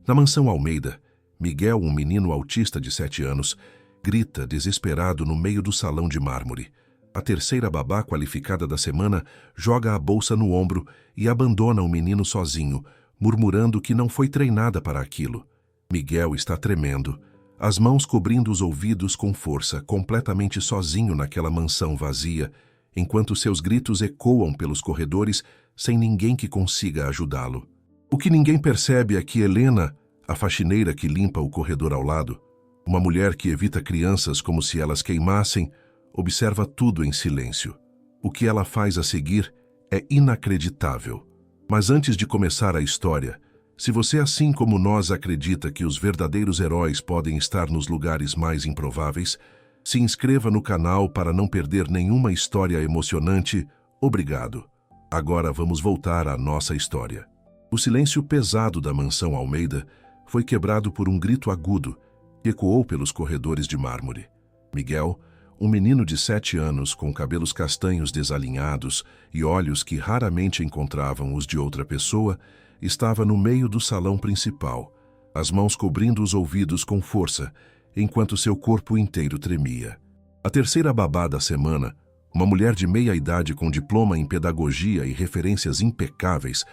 Na mansão Almeida, Miguel, um menino autista de 7 anos, grita desesperado no meio do salão de mármore. A terceira babá qualificada da semana joga a bolsa no ombro e abandona o menino sozinho, murmurando que não foi treinada para aquilo. Miguel está tremendo, as mãos cobrindo os ouvidos com força, completamente sozinho naquela mansão vazia, enquanto seus gritos ecoam pelos corredores sem ninguém que consiga ajudá-lo. O que ninguém percebe é que Helena, a faxineira que limpa o corredor ao lado, uma mulher que evita crianças como se elas queimassem, observa tudo em silêncio. O que ela faz a seguir é inacreditável. Mas antes de começar a história, se você, assim como nós, acredita que os verdadeiros heróis podem estar nos lugares mais improváveis, se inscreva no canal para não perder nenhuma história emocionante. Obrigado. Agora vamos voltar à nossa história. O silêncio pesado da mansão Almeida foi quebrado por um grito agudo que ecoou pelos corredores de mármore. Miguel, um menino de 7 anos com cabelos castanhos desalinhados e olhos que raramente encontravam os de outra pessoa, estava no meio do salão principal, as mãos cobrindo os ouvidos com força, enquanto seu corpo inteiro tremia. A terceira babá da semana, uma mulher de meia idade com diploma em pedagogia e referências impecáveis,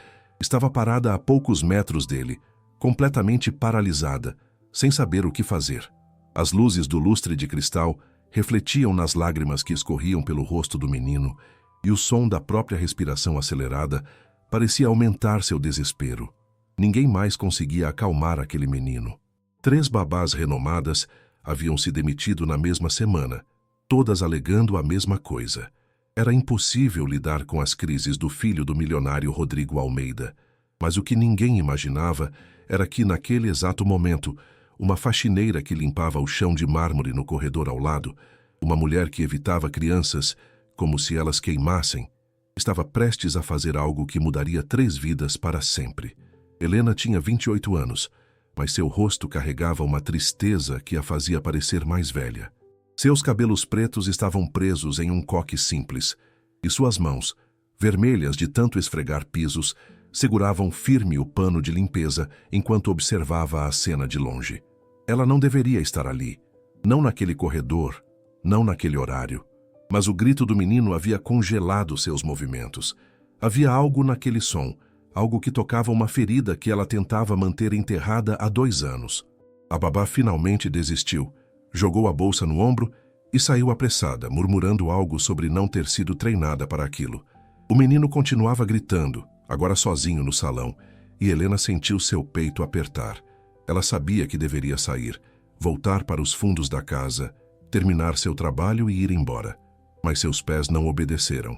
estava parada a poucos metros dele, completamente paralisada, sem saber o que fazer. As luzes do lustre de cristal refletiam nas lágrimas que escorriam pelo rosto do menino, e o som da própria respiração acelerada parecia aumentar seu desespero. Ninguém mais conseguia acalmar aquele menino. 3 babás renomadas haviam se demitido na mesma semana, todas alegando a mesma coisa. Era impossível lidar com as crises do filho do milionário Rodrigo Almeida, mas o que ninguém imaginava era que, naquele exato momento, uma faxineira que limpava o chão de mármore no corredor ao lado, uma mulher que evitava crianças como se elas queimassem, estava prestes a fazer algo que mudaria 3 vidas para sempre. Helena tinha 28 anos, mas seu rosto carregava uma tristeza que a fazia parecer mais velha. Seus cabelos pretos estavam presos em um coque simples, e suas mãos, vermelhas de tanto esfregar pisos, seguravam firme o pano de limpeza enquanto observava a cena de longe. Ela não deveria estar ali, não naquele corredor, não naquele horário. Mas o grito do menino havia congelado seus movimentos. Havia algo naquele som, algo que tocava uma ferida que ela tentava manter enterrada há 2 anos. A babá finalmente desistiu, jogou a bolsa no ombro e saiu apressada, murmurando algo sobre não ter sido treinada para aquilo. O menino continuava gritando, agora sozinho no salão, e Helena sentiu seu peito apertar. Ela sabia que deveria sair, voltar para os fundos da casa, terminar seu trabalho e ir embora. Mas seus pés não obedeceram.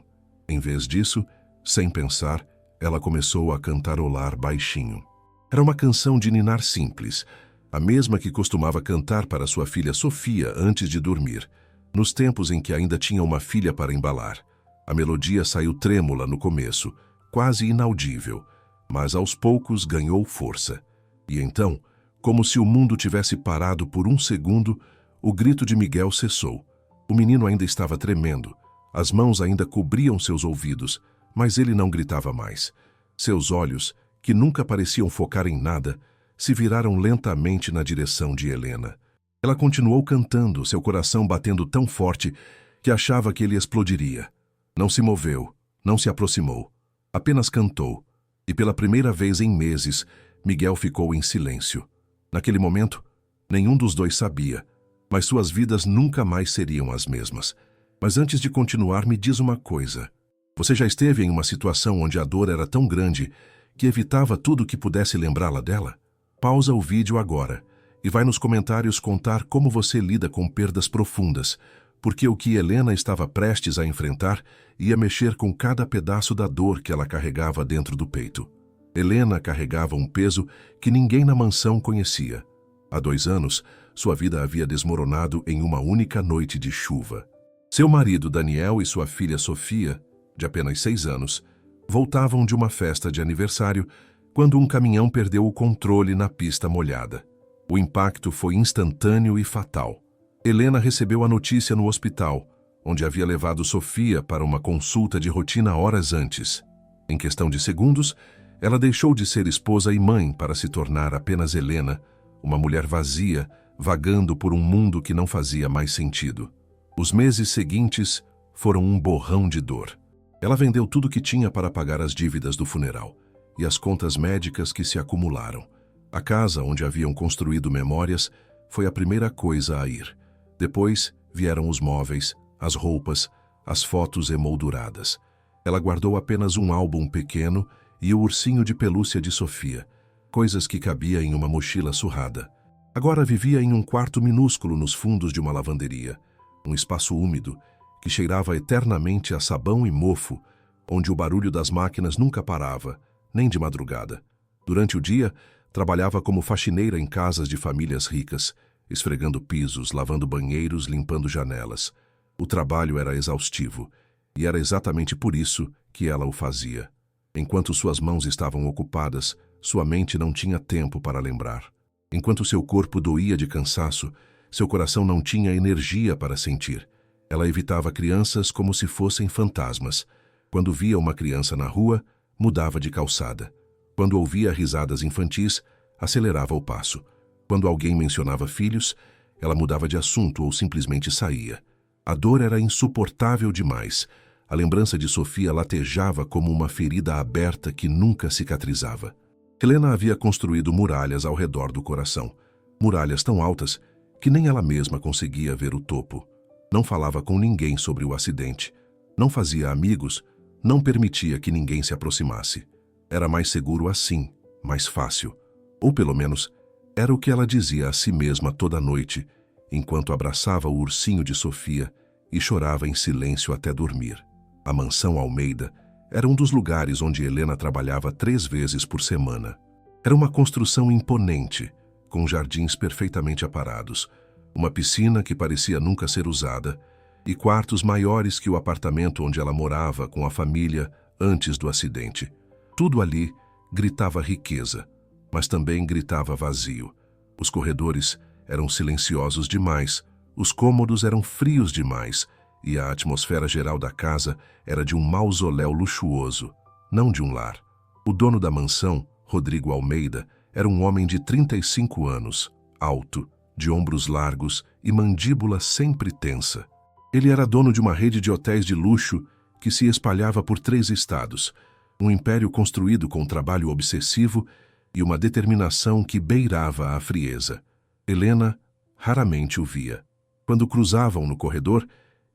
Em vez disso, sem pensar, ela começou a cantarolar baixinho. Era uma canção de ninar simples, a mesma que costumava cantar para sua filha Sofia antes de dormir, nos tempos em que ainda tinha uma filha para embalar. A melodia saiu trêmula no começo, quase inaudível, mas aos poucos ganhou força. E então, como se o mundo tivesse parado por um segundo, o grito de Miguel cessou. O menino ainda estava tremendo, as mãos ainda cobriam seus ouvidos, mas ele não gritava mais. Seus olhos, que nunca pareciam focar em nada, se viraram lentamente na direção de Helena. Ela continuou cantando, seu coração batendo tão forte que achava que ele explodiria. Não se moveu, não se aproximou, apenas cantou, e pela primeira vez em meses, Miguel ficou em silêncio. Naquele momento, nenhum dos dois sabia, mas suas vidas nunca mais seriam as mesmas. Mas antes de continuar, me diz uma coisa. Você já esteve em uma situação onde a dor era tão grande que evitava tudo que pudesse lembrá-la dela? Pausa o vídeo agora e vai nos comentários contar como você lida com perdas profundas, porque o que Helena estava prestes a enfrentar ia mexer com cada pedaço da dor que ela carregava dentro do peito. Helena carregava um peso que ninguém na mansão conhecia. Há 2 anos, sua vida havia desmoronado em uma única noite de chuva. Seu marido, Daniel, e sua filha Sofia, de apenas 6 anos, voltavam de uma festa de aniversário quando um caminhão perdeu o controle na pista molhada. O impacto foi instantâneo e fatal. Helena recebeu a notícia no hospital, onde havia levado Sofia para uma consulta de rotina horas antes. Em questão de segundos, Ela deixou de ser esposa e mãe para se tornar apenas Helena, uma mulher vazia, vagando por um mundo que não fazia mais sentido. Os meses seguintes foram um borrão de dor. Ela vendeu tudo que tinha para pagar as dívidas do funeral e as contas médicas que se acumularam. A casa onde haviam construído memórias foi a primeira coisa a ir. Depois vieram os móveis, as roupas, as fotos emolduradas. Ela guardou apenas um álbum pequeno e o ursinho de pelúcia de Sofia, coisas que cabia em uma mochila surrada. Agora vivia em um quarto minúsculo nos fundos de uma lavanderia, um espaço úmido que cheirava eternamente a sabão e mofo, onde o barulho das máquinas nunca parava, nem de madrugada. Durante o dia, trabalhava como faxineira em casas de famílias ricas, esfregando pisos, lavando banheiros, limpando janelas. O trabalho era exaustivo, e era exatamente por isso que ela o fazia. Enquanto suas mãos estavam ocupadas, sua mente não tinha tempo para lembrar. Enquanto seu corpo doía de cansaço, seu coração não tinha energia para sentir. Ela evitava crianças como se fossem fantasmas. Quando via uma criança na rua, mudava de calçada. Quando ouvia risadas infantis, acelerava o passo. Quando alguém mencionava filhos, ela mudava de assunto ou simplesmente saía. A dor era insuportável demais. A lembrança de Sofia latejava como uma ferida aberta que nunca cicatrizava. Helena havia construído muralhas ao redor do coração. Muralhas tão altas que nem ela mesma conseguia ver o topo. Não falava com ninguém sobre o acidente. Não fazia amigos, não permitia que ninguém se aproximasse. Era mais seguro assim, mais fácil. Ou pelo menos, era o que ela dizia a si mesma toda noite, enquanto abraçava o ursinho de Sofia e chorava em silêncio até dormir. A mansão Almeida era um dos lugares onde Helena trabalhava 3 vezes por semana. Era uma construção imponente, com jardins perfeitamente aparados, uma piscina que parecia nunca ser usada e quartos maiores que o apartamento onde ela morava com a família antes do acidente. Tudo ali gritava riqueza, mas também gritava vazio. Os corredores eram silenciosos demais, os cômodos eram frios demais e a atmosfera geral da casa era de um mausoléu luxuoso, não de um lar. O dono da mansão, Rodrigo Almeida, era um homem de 35 anos, alto, de ombros largos e mandíbula sempre tensa. Ele era dono de uma rede de hotéis de luxo que se espalhava por 3 estados, um império construído com trabalho obsessivo e uma determinação que beirava a frieza. Helena raramente o via. Quando cruzavam no corredor,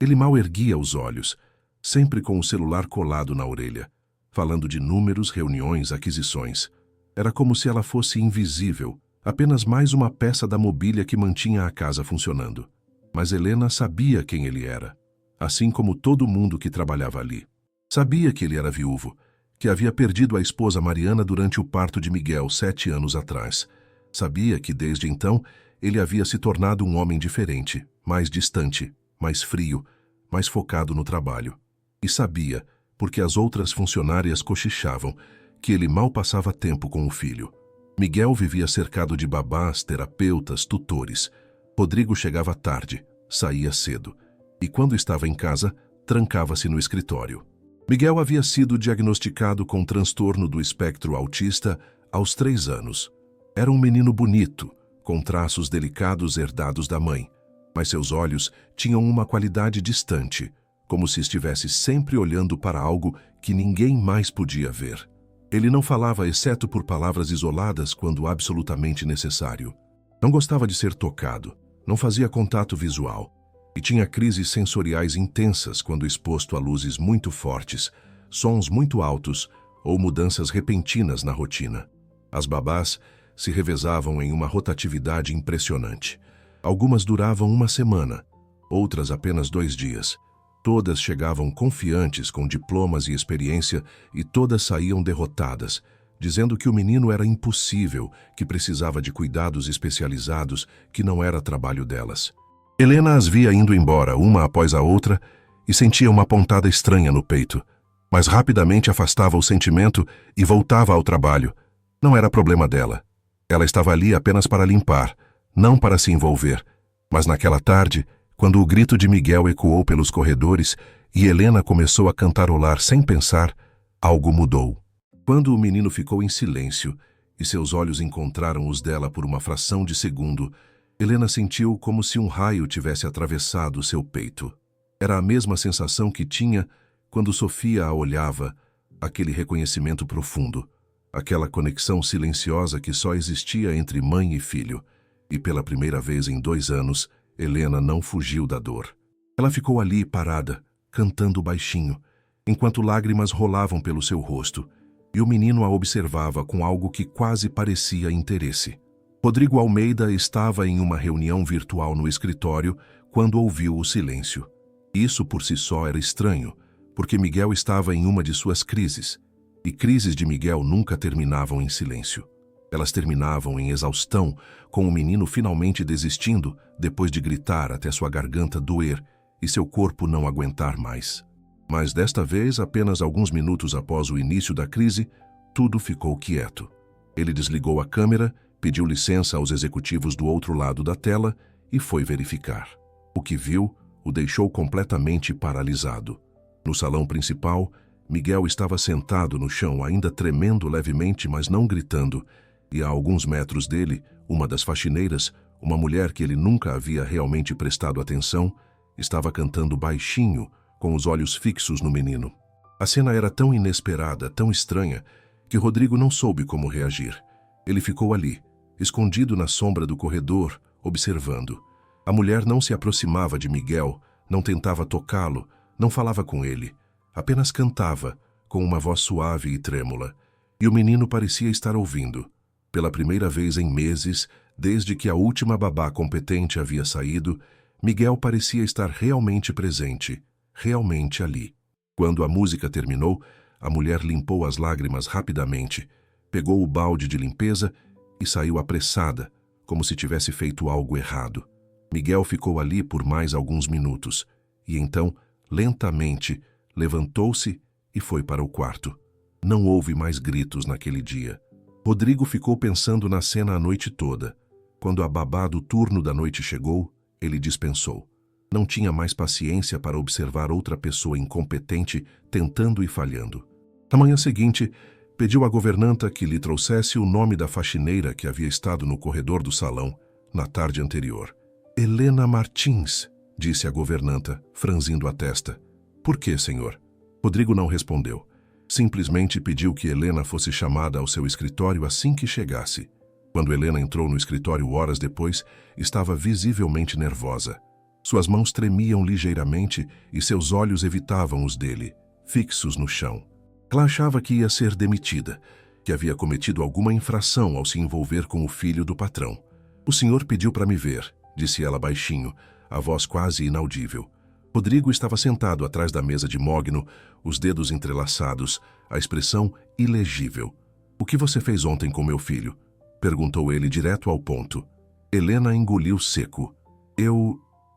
ele mal erguia os olhos, sempre com o celular colado na orelha, falando de números, reuniões, aquisições. Era como se ela fosse invisível, apenas mais uma peça da mobília que mantinha a casa funcionando. Mas Helena sabia quem ele era, assim como todo mundo que trabalhava ali. Sabia que ele era viúvo, que havia perdido a esposa Mariana durante o parto de Miguel 7 anos atrás. Sabia que, desde então, ele havia se tornado um homem diferente, mais distante, mais frio, mais focado no trabalho. E sabia, porque as outras funcionárias cochichavam, que ele mal passava tempo com o filho. Miguel vivia cercado de babás, terapeutas, tutores. Rodrigo chegava tarde, saía cedo, e quando estava em casa, trancava-se no escritório. Miguel havia sido diagnosticado com transtorno do espectro autista aos 3 anos. Era um menino bonito, com traços delicados herdados da mãe, mas seus olhos tinham uma qualidade distante, como se estivesse sempre olhando para algo que ninguém mais podia ver. Ele não falava exceto por palavras isoladas quando absolutamente necessário. Não gostava de ser tocado, não fazia contato visual e tinha crises sensoriais intensas quando exposto a luzes muito fortes, sons muito altos ou mudanças repentinas na rotina. As babás se revezavam em uma rotatividade impressionante. Algumas duravam 1 semana, outras apenas 2 dias. Todas chegavam confiantes com diplomas e experiência e todas saíam derrotadas, dizendo que o menino era impossível, que precisava de cuidados especializados, que não era trabalho delas. Helena as via indo embora, uma após a outra, e sentia uma pontada estranha no peito, mas rapidamente afastava o sentimento e voltava ao trabalho. Não era problema dela. Ela estava ali apenas para limpar, não para se envolver. Mas naquela tarde, quando o grito de Miguel ecoou pelos corredores e Helena começou a cantarolar sem pensar, algo mudou. Quando o menino ficou em silêncio e seus olhos encontraram os dela por uma fração de segundo, Helena sentiu como se um raio tivesse atravessado seu peito. Era a mesma sensação que tinha quando Sofia a olhava, aquele reconhecimento profundo, aquela conexão silenciosa que só existia entre mãe e filho. E pela primeira vez em 2 anos, Helena não fugiu da dor. Ela ficou ali parada, cantando baixinho, enquanto lágrimas rolavam pelo seu rosto, e o menino a observava com algo que quase parecia interesse. Rodrigo Almeida estava em uma reunião virtual no escritório quando ouviu o silêncio. Isso por si só era estranho, porque Miguel estava em uma de suas crises, e crises de Miguel nunca terminavam em silêncio. Elas terminavam em exaustão, com o menino finalmente desistindo depois de gritar até sua garganta doer e seu corpo não aguentar mais. Mas desta vez, apenas alguns minutos após o início da crise, tudo ficou quieto. Ele desligou a câmera, pediu licença aos executivos do outro lado da tela e foi verificar. O que viu o deixou completamente paralisado. No salão principal, Miguel estava sentado no chão, ainda tremendo levemente, mas não gritando, e a alguns metros dele, uma das faxineiras, uma mulher que ele nunca havia realmente prestado atenção, estava cantando baixinho, com os olhos fixos no menino. A cena era tão inesperada, tão estranha, que Rodrigo não soube como reagir. Ele ficou ali, escondido na sombra do corredor, observando. A mulher não se aproximava de Miguel, não tentava tocá-lo, não falava com ele. Apenas cantava, com uma voz suave e trêmula. E o menino parecia estar ouvindo. Pela primeira vez em meses, desde que a última babá competente havia saído, Miguel parecia estar realmente presente, realmente ali. Quando a música terminou, a mulher limpou as lágrimas rapidamente, pegou o balde de limpeza e saiu apressada, como se tivesse feito algo errado. Miguel ficou ali por mais alguns minutos, e então, lentamente, levantou-se e foi para o quarto. Não houve mais gritos naquele dia. Rodrigo ficou pensando na cena a noite toda. Quando a babá do turno da noite chegou, ele dispensou. Não tinha mais paciência para observar outra pessoa incompetente tentando e falhando. Na manhã seguinte, pediu à governanta que lhe trouxesse o nome da faxineira que havia estado no corredor do salão na tarde anterior. Helena Martins, disse a governanta, franzindo a testa. Por quê, senhor? Rodrigo não respondeu. Simplesmente pediu que Helena fosse chamada ao seu escritório assim que chegasse. Quando Helena entrou no escritório horas depois, estava visivelmente nervosa. Suas mãos tremiam ligeiramente e seus olhos evitavam os dele, fixos no chão. Ela achava que ia ser demitida, que havia cometido alguma infração ao se envolver com o filho do patrão. O senhor pediu para me ver, disse ela baixinho, a voz quase inaudível. Rodrigo estava sentado atrás da mesa de mogno, os dedos entrelaçados, a expressão ilegível. O que você fez ontem com meu filho? Perguntou ele direto ao ponto. Helena engoliu seco.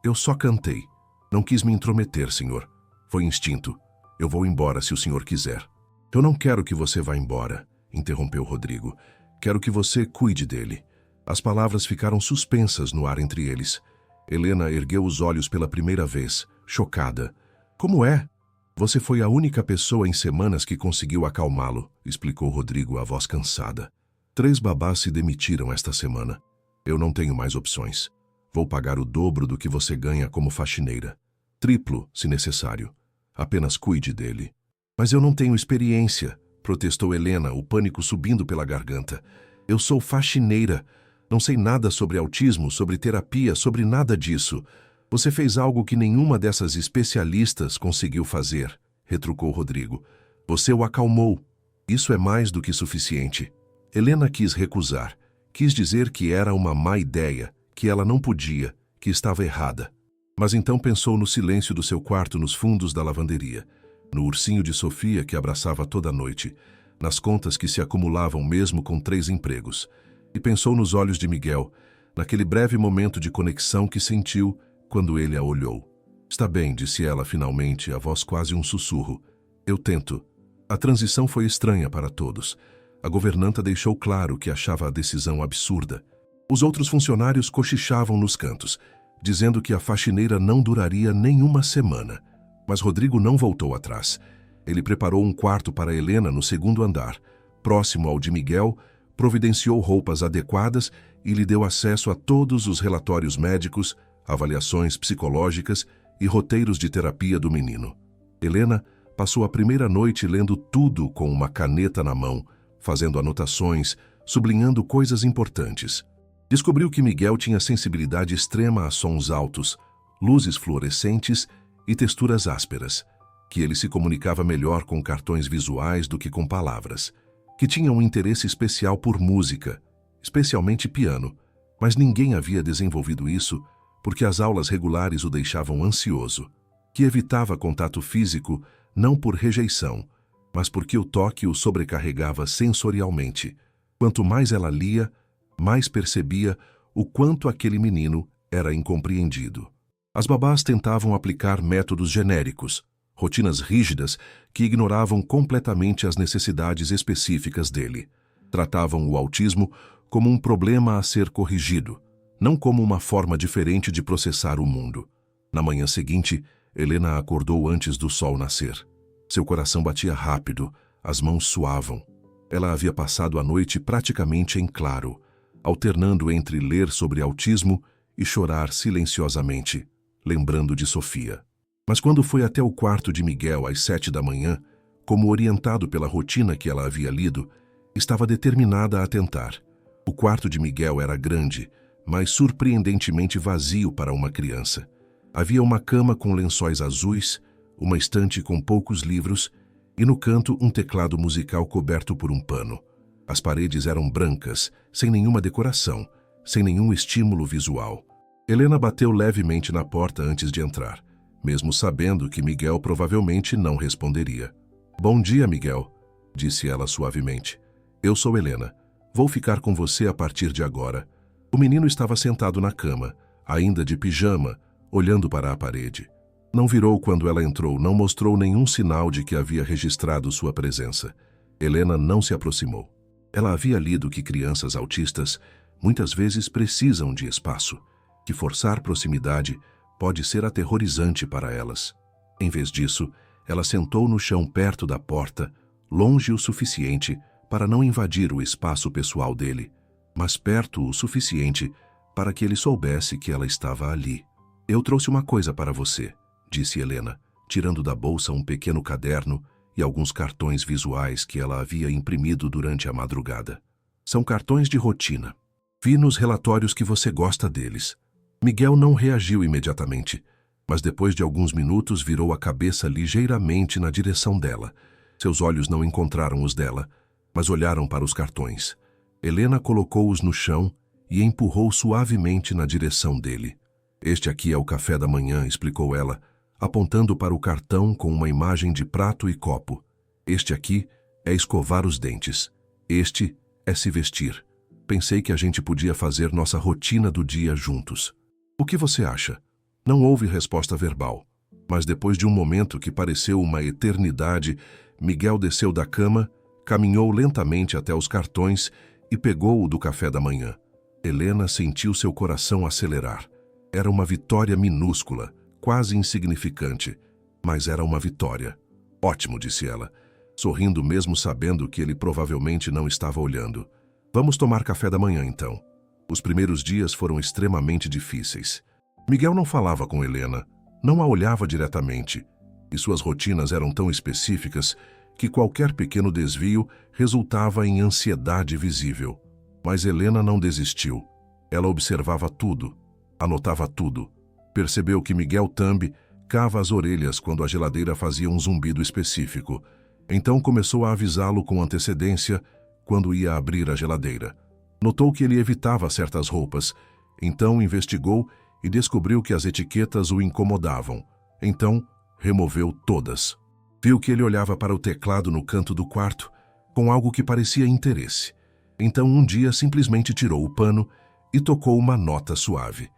Eu só cantei. Não quis me intrometer, senhor. Foi instinto. Eu vou embora se o senhor quiser. Eu não quero que você vá embora, interrompeu Rodrigo. Quero que você cuide dele. As palavras ficaram suspensas no ar entre eles. Helena ergueu os olhos pela primeira vez, chocada. Como é? Você foi a única pessoa em semanas que conseguiu acalmá-lo, explicou Rodrigo, a voz cansada. 3 babás se demitiram esta semana. Eu não tenho mais opções. Vou pagar o dobro do que você ganha como faxineira. Triplo, se necessário. Apenas cuide dele. Mas eu não tenho experiência, protestou Helena, o pânico subindo pela garganta. Eu sou faxineira. Não sei nada sobre autismo, sobre terapia, sobre nada disso. Você fez algo que nenhuma dessas especialistas conseguiu fazer, retrucou Rodrigo. Você o acalmou. Isso é mais do que suficiente. Helena quis recusar. Quis dizer que era uma má ideia, que ela não podia, que estava errada. Mas então pensou no silêncio do seu quarto nos fundos da lavanderia, no ursinho de Sofia que abraçava toda a noite, nas contas que se acumulavam mesmo com 3 empregos. E pensou nos olhos de Miguel, naquele breve momento de conexão que sentiu quando ele a olhou. Está bem, disse ela finalmente, a voz quase um sussurro. Eu tento. A transição foi estranha para todos. A governanta deixou claro que achava a decisão absurda. Os outros funcionários cochichavam nos cantos, dizendo que a faxineira não duraria nem uma semana. Mas Rodrigo não voltou atrás. Ele preparou um quarto para Helena no 2º andar, próximo ao de Miguel, providenciou roupas adequadas e lhe deu acesso a todos os relatórios médicos, avaliações psicológicas e roteiros de terapia do menino. Helena passou a primeira noite lendo tudo com uma caneta na mão, fazendo anotações, sublinhando coisas importantes. Descobriu que Miguel tinha sensibilidade extrema a sons altos, luzes fluorescentes e texturas ásperas, que ele se comunicava melhor com cartões visuais do que com palavras, que tinha um interesse especial por música, especialmente piano, mas ninguém havia desenvolvido isso porque as aulas regulares o deixavam ansioso, que evitava contato físico não por rejeição, mas porque o toque o sobrecarregava sensorialmente. Quanto mais ela lia, mais percebia o quanto aquele menino era incompreendido. As babás tentavam aplicar métodos genéricos, rotinas rígidas que ignoravam completamente as necessidades específicas dele. Tratavam o autismo como um problema a ser corrigido, não como uma forma diferente de processar o mundo. Na manhã seguinte, Helena acordou antes do sol nascer. Seu coração batia rápido, as mãos suavam. Ela havia passado a noite praticamente em claro, alternando entre ler sobre autismo e chorar silenciosamente, lembrando de Sofia. Mas quando foi até o quarto de Miguel às 7 da manhã, como orientado pela rotina que ela havia lido, estava determinada a tentar. O quarto de Miguel era grande, mas surpreendentemente vazio para uma criança. Havia uma cama com lençóis azuis, uma estante com poucos livros e no canto um teclado musical coberto por um pano. As paredes eram brancas, sem nenhuma decoração, sem nenhum estímulo visual. Helena bateu levemente na porta antes de entrar, mesmo sabendo que Miguel provavelmente não responderia. "Bom dia, Miguel", disse ela suavemente. "Eu sou Helena. Vou ficar com você a partir de agora." O menino estava sentado na cama, ainda de pijama, olhando para a parede. Não virou quando ela entrou, não mostrou nenhum sinal de que havia registrado sua presença. Helena não se aproximou. Ela havia lido que crianças autistas muitas vezes precisam de espaço, que forçar proximidade pode ser aterrorizante para elas. Em vez disso, ela sentou no chão perto da porta, longe o suficiente para não invadir o espaço pessoal dele, mas perto o suficiente para que ele soubesse que ela estava ali. "Eu trouxe uma coisa para você", disse Helena, tirando da bolsa um pequeno caderno e alguns cartões visuais que ela havia imprimido durante a madrugada. "São cartões de rotina. Vi nos relatórios que você gosta deles." Miguel não reagiu imediatamente, mas depois de alguns minutos virou a cabeça ligeiramente na direção dela. Seus olhos não encontraram os dela, mas olharam para os cartões. Helena colocou-os no chão e empurrou suavemente na direção dele. "Este aqui é o café da manhã", explicou ela, apontando para o cartão com uma imagem de prato e copo. "Este aqui é escovar os dentes. Este é se vestir. Pensei que a gente podia fazer nossa rotina do dia juntos. O que você acha?" Não houve resposta verbal, mas depois de um momento que pareceu uma eternidade, Miguel desceu da cama, caminhou lentamente até os cartões e pegou o do café da manhã. Helena sentiu seu coração acelerar. Era uma vitória minúscula, quase insignificante, mas era uma vitória. "Ótimo", disse ela, sorrindo mesmo sabendo que ele provavelmente não estava olhando. "Vamos tomar café da manhã, então." Os primeiros dias foram extremamente difíceis. Miguel não falava com Helena, não a olhava diretamente, e suas rotinas eram tão específicas que qualquer pequeno desvio resultava em ansiedade visível. Mas Helena não desistiu. Ela observava tudo, anotava tudo. Percebeu que Miguel Thumb cava as orelhas quando a geladeira fazia um zumbido específico. Então começou a avisá-lo com antecedência quando ia abrir a geladeira. Notou que ele evitava certas roupas, então investigou e descobriu que as etiquetas o incomodavam. Então removeu todas. Viu que ele olhava para o teclado no canto do quarto com algo que parecia interesse. Então um dia simplesmente tirou o pano e tocou uma nota suave.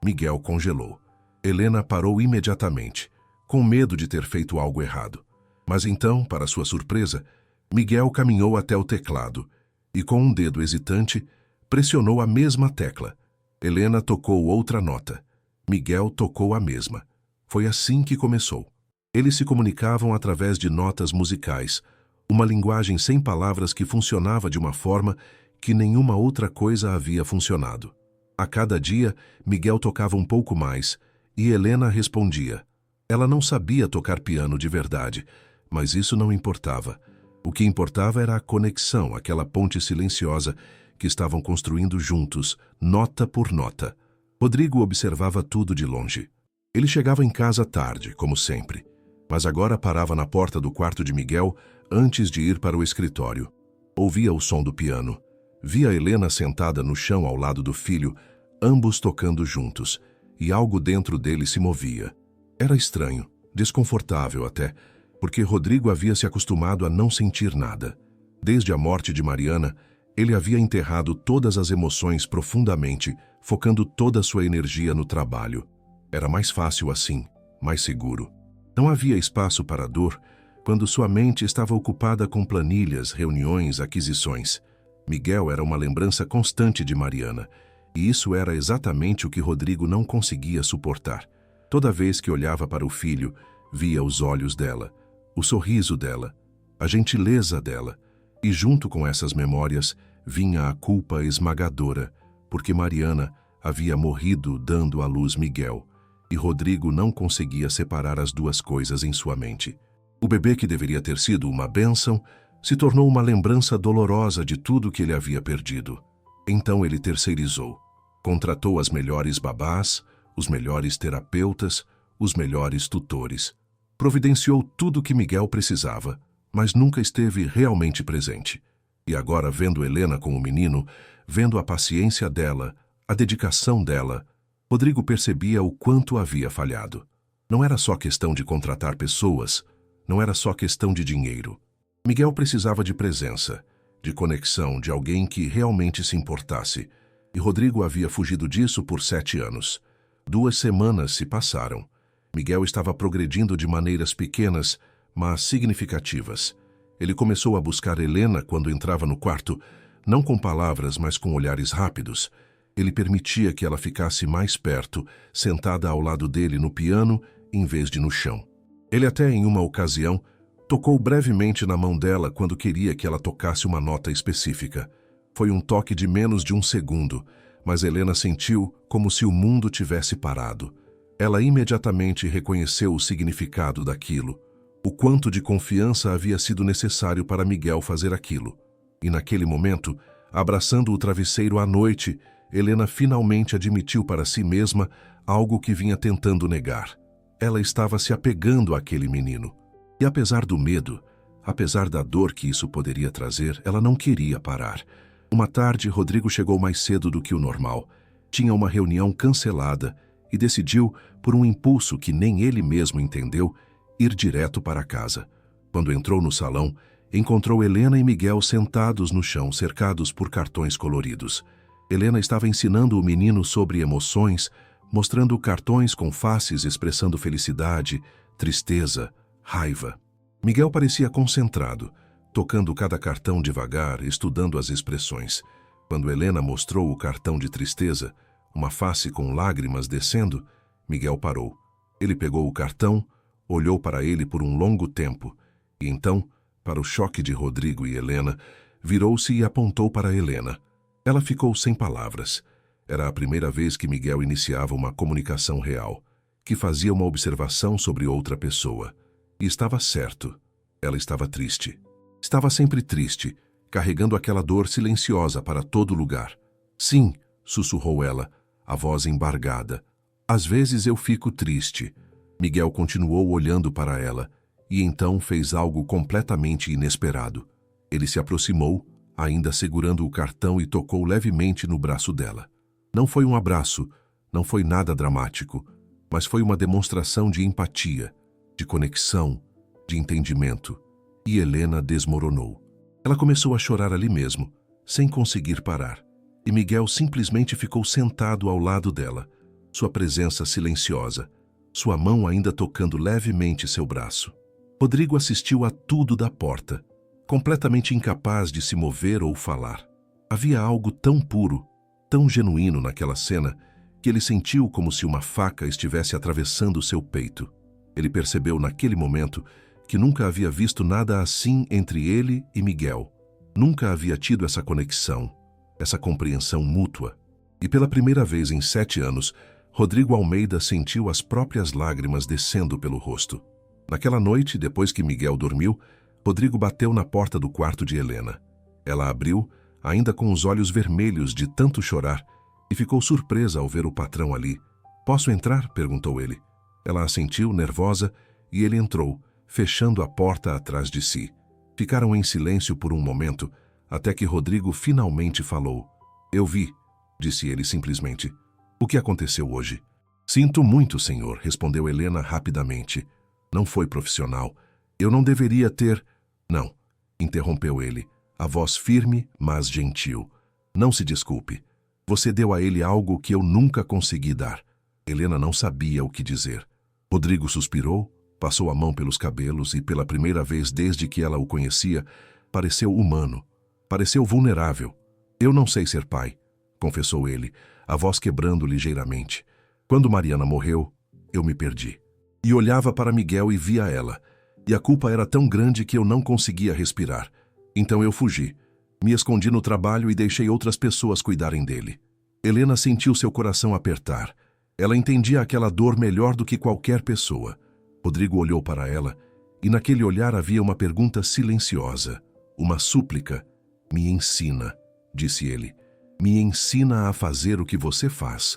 Miguel congelou. Helena parou imediatamente, com medo de ter feito algo errado. Mas então, para sua surpresa, Miguel caminhou até o teclado e, com um dedo hesitante, pressionou a mesma tecla. Helena tocou outra nota. Miguel tocou a mesma. Foi assim que começou. Eles se comunicavam através de notas musicais, Uma linguagem sem palavras que funcionava de uma forma que nenhuma outra coisa havia funcionado. A cada dia, Miguel tocava um pouco mais e Helena respondia. Ela não sabia tocar piano de verdade, mas isso não importava. O que importava era a conexão, aquela ponte silenciosa que estavam construindo juntos, nota por nota. Rodrigo observava tudo de longe. Ele chegava em casa tarde, como sempre, mas agora parava na porta do quarto de Miguel antes de ir para o escritório. Ouvia o som do piano. Via Helena sentada no chão ao lado do filho, ambos tocando juntos, e algo dentro dele se movia. Era estranho, desconfortável até, porque Rodrigo havia se acostumado a não sentir nada. Desde a morte de Mariana, ele havia enterrado todas as emoções profundamente, focando toda a sua energia no trabalho. Era mais fácil assim, mais seguro. Não havia espaço para a dor quando sua mente estava ocupada com planilhas, reuniões, aquisições. Miguel era uma lembrança constante de Mariana, e isso era exatamente o que Rodrigo não conseguia suportar. Toda vez que olhava para o filho, via os olhos dela, o sorriso dela, a gentileza dela, e junto com essas memórias vinha a culpa esmagadora, porque Mariana havia morrido dando à luz Miguel, e Rodrigo não conseguia separar as duas coisas em sua mente. O bebê que deveria ter sido uma bênção se tornou uma lembrança dolorosa de tudo que ele havia perdido. Então ele terceirizou. Contratou as melhores babás, os melhores terapeutas, os melhores tutores. Providenciou tudo o que Miguel precisava, mas nunca esteve realmente presente. E agora, vendo Helena com o menino, vendo a paciência dela, a dedicação dela, Rodrigo percebia o quanto havia falhado. Não era só questão de contratar pessoas, não era só questão de dinheiro. Miguel precisava de presença, de conexão, de alguém que realmente se importasse. E Rodrigo havia fugido disso por 7 anos. 2 semanas se passaram. Miguel estava progredindo de maneiras pequenas, mas significativas. Ele começou a buscar Helena quando entrava no quarto, não com palavras, mas com olhares rápidos. Ele permitia que ela ficasse mais perto, sentada ao lado dele no piano, em vez de no chão. Ele até, em uma ocasião, tocou brevemente na mão dela quando queria que ela tocasse uma nota específica. Foi um toque de menos de 1 segundo, mas Helena sentiu como se o mundo tivesse parado. Ela imediatamente reconheceu o significado daquilo, o quanto de confiança havia sido necessário para Miguel fazer aquilo. E naquele momento, abraçando o travesseiro à noite, Helena finalmente admitiu para si mesma algo que vinha tentando negar. Ela estava se apegando àquele menino. E apesar do medo, apesar da dor que isso poderia trazer, ela não queria parar. Uma tarde, Rodrigo chegou mais cedo do que o normal. Tinha uma reunião cancelada e decidiu, por um impulso que nem ele mesmo entendeu, ir direto para casa. Quando entrou no salão, encontrou Helena e Miguel sentados no chão, cercados por cartões coloridos. Helena estava ensinando o menino sobre emoções, mostrando cartões com faces expressando felicidade, tristeza, raiva. Miguel parecia concentrado, tocando cada cartão devagar, estudando as expressões. Quando Helena mostrou o cartão de tristeza, uma face com lágrimas descendo, Miguel parou. Ele pegou o cartão, olhou para ele por um longo tempo, e então, para o choque de Rodrigo e Helena, virou-se e apontou para Helena. Ela ficou sem palavras. Era a primeira vez que Miguel iniciava uma comunicação real, que fazia uma observação sobre outra pessoa. E estava certo. Ela estava triste. Estava sempre triste, carregando aquela dor silenciosa para todo lugar. Sim, sussurrou ela, a voz embargada. Às vezes eu fico triste. Miguel continuou olhando para ela, e então fez algo completamente inesperado. Ele se aproximou, ainda segurando o cartão, e tocou levemente no braço dela. Não foi um abraço, não foi nada dramático, mas foi uma demonstração de empatia, de conexão, de entendimento. E Helena desmoronou. Ela começou a chorar ali mesmo, sem conseguir parar. E Miguel simplesmente ficou sentado ao lado dela, sua presença silenciosa, sua mão ainda tocando levemente seu braço. Rodrigo assistiu a tudo da porta, completamente incapaz de se mover ou falar. Havia algo tão puro, tão genuíno naquela cena, que ele sentiu como se uma faca estivesse atravessando seu peito. Ele percebeu naquele momento que nunca havia visto nada assim entre ele e Miguel. Nunca havia tido essa conexão, essa compreensão mútua. E pela primeira vez em 7 anos, Rodrigo Almeida sentiu as próprias lágrimas descendo pelo rosto. Naquela noite, depois que Miguel dormiu, Rodrigo bateu na porta do quarto de Helena. Ela abriu, ainda com os olhos vermelhos de tanto chorar, e ficou surpresa ao ver o patrão ali. "Posso entrar?" perguntou ele. Ela assentiu, nervosa, e ele entrou, fechando a porta atrás de si. Ficaram em silêncio por um momento, até que Rodrigo finalmente falou. "Eu vi", disse ele simplesmente. "O que aconteceu hoje?" "Sinto muito, senhor", respondeu Helena rapidamente. "Não foi profissional. Eu não deveria ter..." "Não", interrompeu ele, a voz firme, mas gentil. "Não se desculpe. Você deu a ele algo que eu nunca consegui dar." Helena não sabia o que dizer. Rodrigo suspirou, passou a mão pelos cabelos e, pela primeira vez desde que ela o conhecia, pareceu humano. Pareceu vulnerável. "Eu não sei ser pai", confessou ele, a voz quebrando ligeiramente. "Quando Mariana morreu, eu me perdi. E olhava para Miguel e via ela. E a culpa era tão grande que eu não conseguia respirar. Então eu fugi. Me escondi no trabalho e deixei outras pessoas cuidarem dele." Helena sentiu seu coração apertar. Ela entendia aquela dor melhor do que qualquer pessoa. Rodrigo olhou para ela, e naquele olhar havia uma pergunta silenciosa, uma súplica. "Me ensina", disse ele. "Me ensina a fazer o que você faz.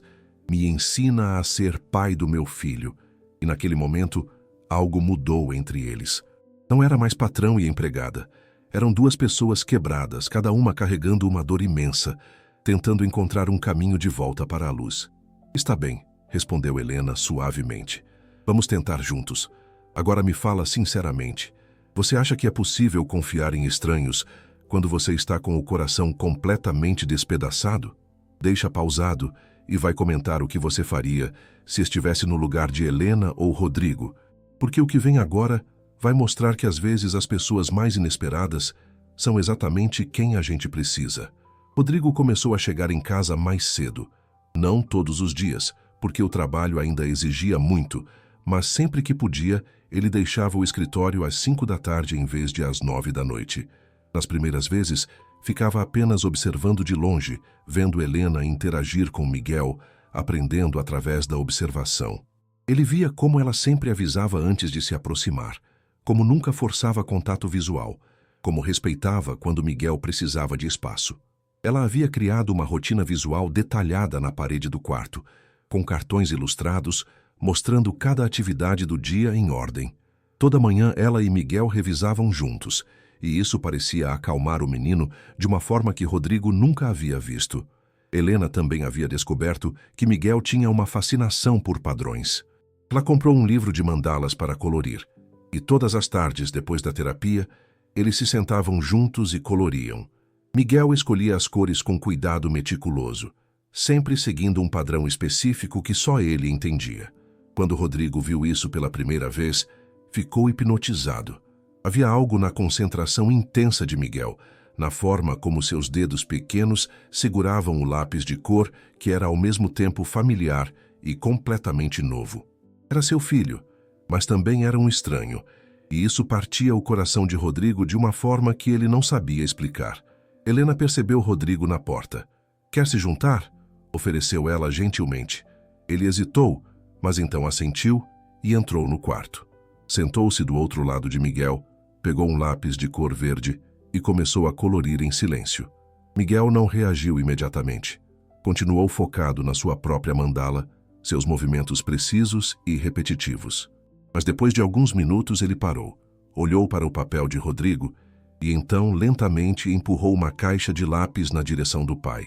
Me ensina a ser pai do meu filho." E naquele momento, algo mudou entre eles. Não era mais patrão e empregada. Eram 2 pessoas quebradas, cada uma carregando uma dor imensa, tentando encontrar um caminho de volta para a luz. "Está bem", respondeu Helena suavemente. "Vamos tentar juntos. Agora me fala sinceramente. Você acha que é possível confiar em estranhos quando você está com o coração completamente despedaçado?" Deixa pausado e vai comentar o que você faria se estivesse no lugar de Helena ou Rodrigo, porque o que vem agora vai mostrar que às vezes as pessoas mais inesperadas são exatamente quem a gente precisa. Rodrigo começou a chegar em casa mais cedo. Não todos os dias, porque o trabalho ainda exigia muito, mas sempre que podia, ele deixava o escritório às 5 da tarde em vez de às 9 da noite. Nas primeiras vezes, ficava apenas observando de longe, vendo Helena interagir com Miguel, aprendendo através da observação. Ele via como ela sempre avisava antes de se aproximar, como nunca forçava contato visual, como respeitava quando Miguel precisava de espaço. Ela havia criado uma rotina visual detalhada na parede do quarto, com cartões ilustrados, mostrando cada atividade do dia em ordem. Toda manhã ela e Miguel revisavam juntos, e isso parecia acalmar o menino de uma forma que Rodrigo nunca havia visto. Helena também havia descoberto que Miguel tinha uma fascinação por padrões. Ela comprou um livro de mandalas para colorir, e todas as tardes, depois da terapia, eles se sentavam juntos e coloriam. Miguel escolhia as cores com cuidado meticuloso, sempre seguindo um padrão específico que só ele entendia. Quando Rodrigo viu isso pela primeira vez, ficou hipnotizado. Havia algo na concentração intensa de Miguel, na forma como seus dedos pequenos seguravam o lápis de cor que era ao mesmo tempo familiar e completamente novo. Era seu filho, mas também era um estranho, e isso partia o coração de Rodrigo de uma forma que ele não sabia explicar. Helena percebeu Rodrigo na porta. "Quer se juntar?" ofereceu ela gentilmente. Ele hesitou, mas então assentiu e entrou no quarto. Sentou-se do outro lado de Miguel, pegou um lápis de cor verde e começou a colorir em silêncio. Miguel não reagiu imediatamente. Continuou focado na sua própria mandala, seus movimentos precisos e repetitivos. Mas depois de alguns minutos ele parou, olhou para o papel de Rodrigo e então lentamente empurrou uma caixa de lápis na direção do pai.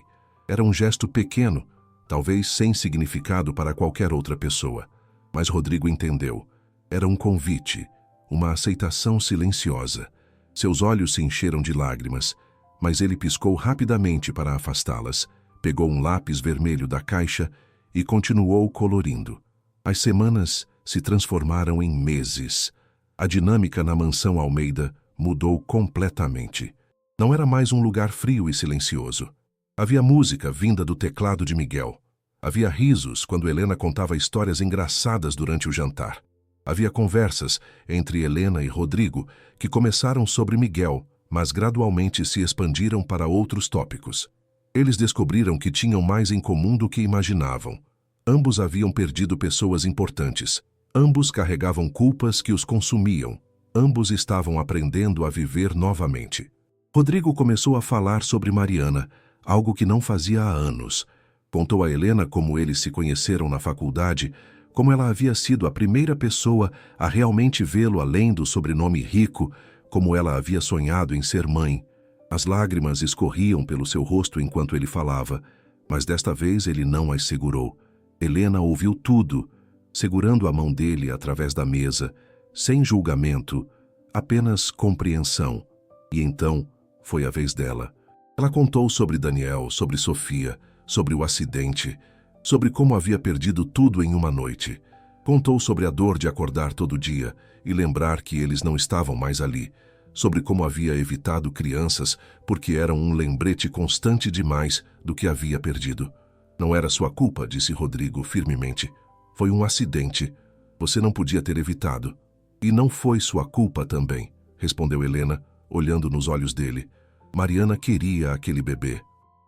Era um gesto pequeno, talvez sem significado para qualquer outra pessoa. Mas Rodrigo entendeu. Era um convite, uma aceitação silenciosa. Seus olhos se encheram de lágrimas, mas ele piscou rapidamente para afastá-las, pegou um lápis vermelho da caixa e continuou colorindo. As semanas se transformaram em meses. A dinâmica na mansão Almeida mudou completamente. Não era mais um lugar frio e silencioso. Havia música vinda do teclado de Miguel. Havia risos quando Helena contava histórias engraçadas durante o jantar. Havia conversas entre Helena e Rodrigo que começaram sobre Miguel, mas gradualmente se expandiram para outros tópicos. Eles descobriram que tinham mais em comum do que imaginavam. Ambos haviam perdido pessoas importantes. Ambos carregavam culpas que os consumiam. Ambos estavam aprendendo a viver novamente. Rodrigo começou a falar sobre Mariana, algo que não fazia há anos. Contou a Helena como eles se conheceram na faculdade, como ela havia sido a primeira pessoa a realmente vê-lo além do sobrenome rico, como ela havia sonhado em ser mãe. As lágrimas escorriam pelo seu rosto enquanto ele falava, mas desta vez ele não as segurou. Helena ouviu tudo, segurando a mão dele através da mesa, sem julgamento, apenas compreensão. E então foi a vez dela. Ela contou sobre Daniel, sobre Sofia, sobre o acidente, sobre como havia perdido tudo em uma noite. Contou sobre a dor de acordar todo dia e lembrar que eles não estavam mais ali, sobre como havia evitado crianças porque eram um lembrete constante demais do que havia perdido. Não era sua culpa, disse Rodrigo firmemente. Foi um acidente. Você não podia ter evitado. E não foi sua culpa também, respondeu Helena, olhando nos olhos dele. Mariana queria aquele bebê.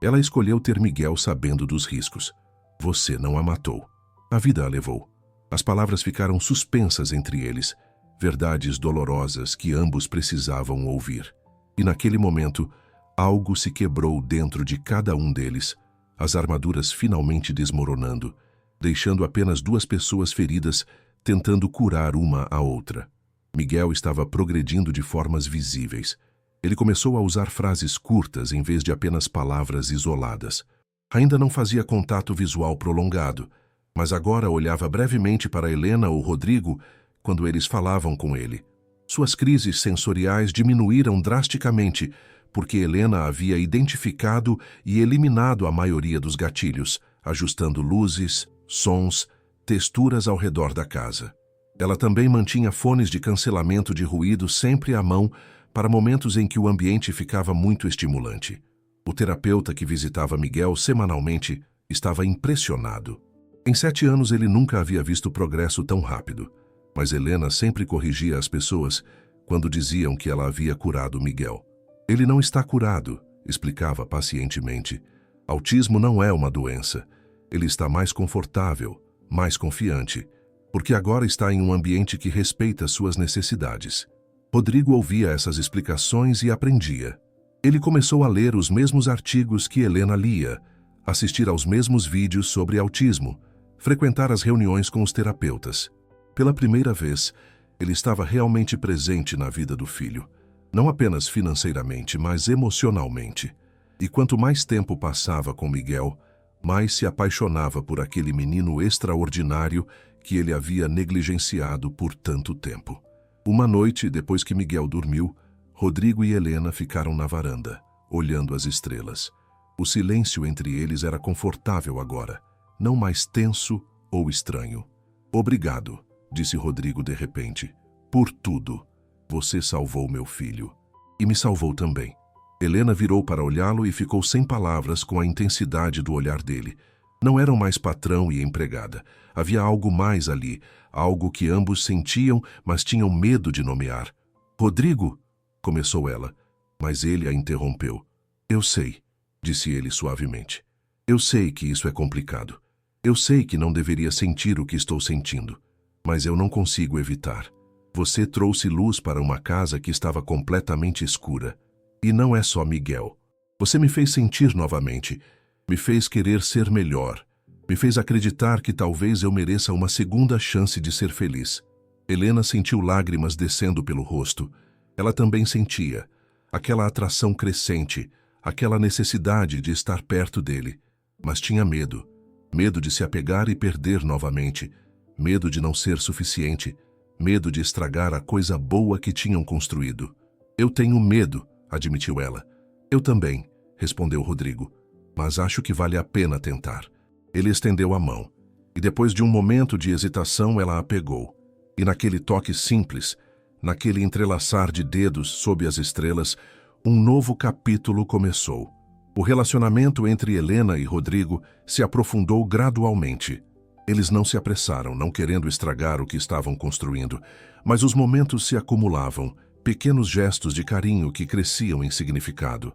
Ela escolheu ter Miguel sabendo dos riscos. Você não a matou. A vida a levou. As palavras ficaram suspensas entre eles, verdades dolorosas que ambos precisavam ouvir. E naquele momento, algo se quebrou dentro de cada um deles, as armaduras finalmente desmoronando, deixando apenas duas pessoas feridas, tentando curar uma a outra. Miguel estava progredindo de formas visíveis. Ele começou a usar frases curtas em vez de apenas palavras isoladas. Ainda não fazia contato visual prolongado, mas agora olhava brevemente para Helena ou Rodrigo quando eles falavam com ele. Suas crises sensoriais diminuíram drasticamente, porque Helena havia identificado e eliminado a maioria dos gatilhos, ajustando luzes, sons, texturas ao redor da casa. Ela também mantinha fones de cancelamento de ruído sempre à mão para momentos em que o ambiente ficava muito estimulante. O terapeuta que visitava Miguel semanalmente estava impressionado. Em 7 anos ele nunca havia visto progresso tão rápido, mas Helena sempre corrigia as pessoas quando diziam que ela havia curado Miguel. Ele não está curado, explicava pacientemente. Autismo não é uma doença. Ele está mais confortável, mais confiante, porque agora está em um ambiente que respeita suas necessidades. Rodrigo ouvia essas explicações e aprendia. Ele começou a ler os mesmos artigos que Helena lia, assistir aos mesmos vídeos sobre autismo, frequentar as reuniões com os terapeutas. Pela primeira vez, ele estava realmente presente na vida do filho, não apenas financeiramente, mas emocionalmente. E quanto mais tempo passava com Miguel, mais se apaixonava por aquele menino extraordinário que ele havia negligenciado por tanto tempo. Uma noite, depois que Miguel dormiu, Rodrigo e Helena ficaram na varanda, olhando as estrelas. O silêncio entre eles era confortável agora, não mais tenso ou estranho. Obrigado, disse Rodrigo de repente, por tudo. Você salvou meu filho. E me salvou também. Helena virou para olhá-lo e ficou sem palavras com a intensidade do olhar dele. Não eram mais patrão e empregada. Havia algo mais ali, algo que ambos sentiam, mas tinham medo de nomear. Rodrigo, começou ela, mas ele a interrompeu. Eu sei, disse ele suavemente. Eu sei que isso é complicado. Eu sei que não deveria sentir o que estou sentindo, mas eu não consigo evitar. Você trouxe luz para uma casa que estava completamente escura. E não é só Miguel. Você me fez sentir novamente, me fez querer ser melhor, me fez acreditar que talvez eu mereça uma segunda chance de ser feliz. Helena sentiu lágrimas descendo pelo rosto. Ela também sentia aquela atração crescente, aquela necessidade de estar perto dele, mas tinha medo. Medo de se apegar e perder novamente, medo de não ser suficiente, medo de estragar a coisa boa que tinham construído. Eu tenho medo, admitiu ela. Eu também, respondeu Rodrigo, mas acho que vale a pena tentar. Ele estendeu a mão, e depois de um momento de hesitação ela a pegou. E naquele toque simples, naquele entrelaçar de dedos sob as estrelas, um novo capítulo começou. O relacionamento entre Helena e Rodrigo se aprofundou gradualmente. Eles não se apressaram, não querendo estragar o que estavam construindo, mas os momentos se acumulavam, pequenos gestos de carinho que cresciam em significado.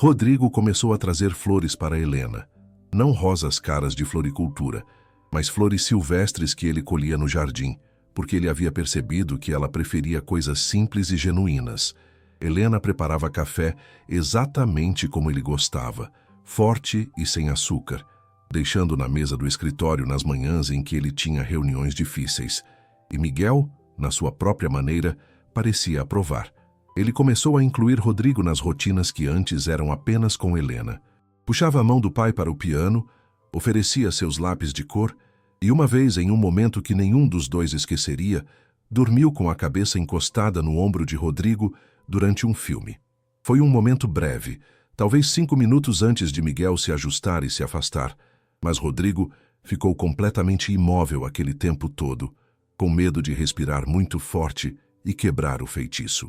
Rodrigo começou a trazer flores para Helena. Não rosas caras de floricultura, mas flores silvestres que ele colhia no jardim, porque ele havia percebido que ela preferia coisas simples e genuínas. Helena preparava café exatamente como ele gostava, forte e sem açúcar, deixando na mesa do escritório nas manhãs em que ele tinha reuniões difíceis. E Miguel, na sua própria maneira, parecia aprovar. Ele começou a incluir Rodrigo nas rotinas que antes eram apenas com Helena. Puxava a mão do pai para o piano, oferecia seus lápis de cor e uma vez, em um momento que nenhum dos dois esqueceria, dormiu com a cabeça encostada no ombro de Rodrigo durante um filme. Foi um momento breve, talvez 5 minutos antes de Miguel se ajustar e se afastar, mas Rodrigo ficou completamente imóvel aquele tempo todo, com medo de respirar muito forte e quebrar o feitiço.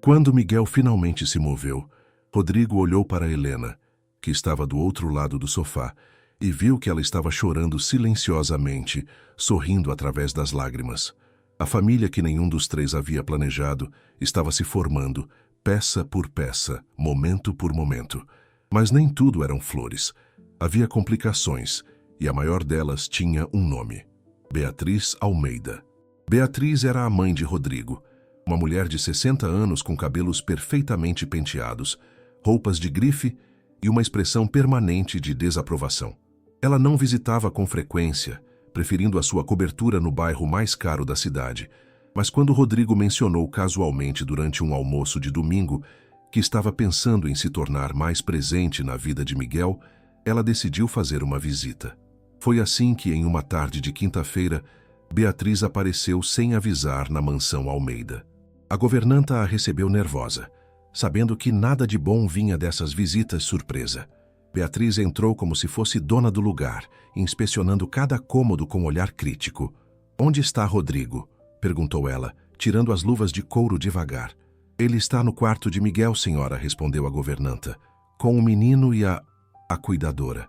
Quando Miguel finalmente se moveu, Rodrigo olhou para Helena, que estava do outro lado do sofá, e viu que ela estava chorando silenciosamente, sorrindo através das lágrimas. A família que nenhum dos três havia planejado estava se formando, peça por peça, momento por momento. Mas nem tudo eram flores. Havia complicações, e a maior delas tinha um nome: Beatriz Almeida. Beatriz era a mãe de Rodrigo, uma mulher de 60 anos com cabelos perfeitamente penteados, roupas de grife e uma expressão permanente de desaprovação. Ela não visitava com frequência, preferindo a sua cobertura no bairro mais caro da cidade, mas quando Rodrigo mencionou casualmente durante um almoço de domingo que estava pensando em se tornar mais presente na vida de Miguel, ela decidiu fazer uma visita. Foi assim que, em uma tarde de quinta-feira, Beatriz apareceu sem avisar na mansão Almeida. A governanta a recebeu nervosa, sabendo que nada de bom vinha dessas visitas surpresa. Beatriz entrou como se fosse dona do lugar, inspecionando cada cômodo com olhar crítico. "Onde está Rodrigo?" perguntou ela, tirando as luvas de couro devagar. "Ele está no quarto de Miguel, senhora", respondeu a governanta, "com o menino e a cuidadora."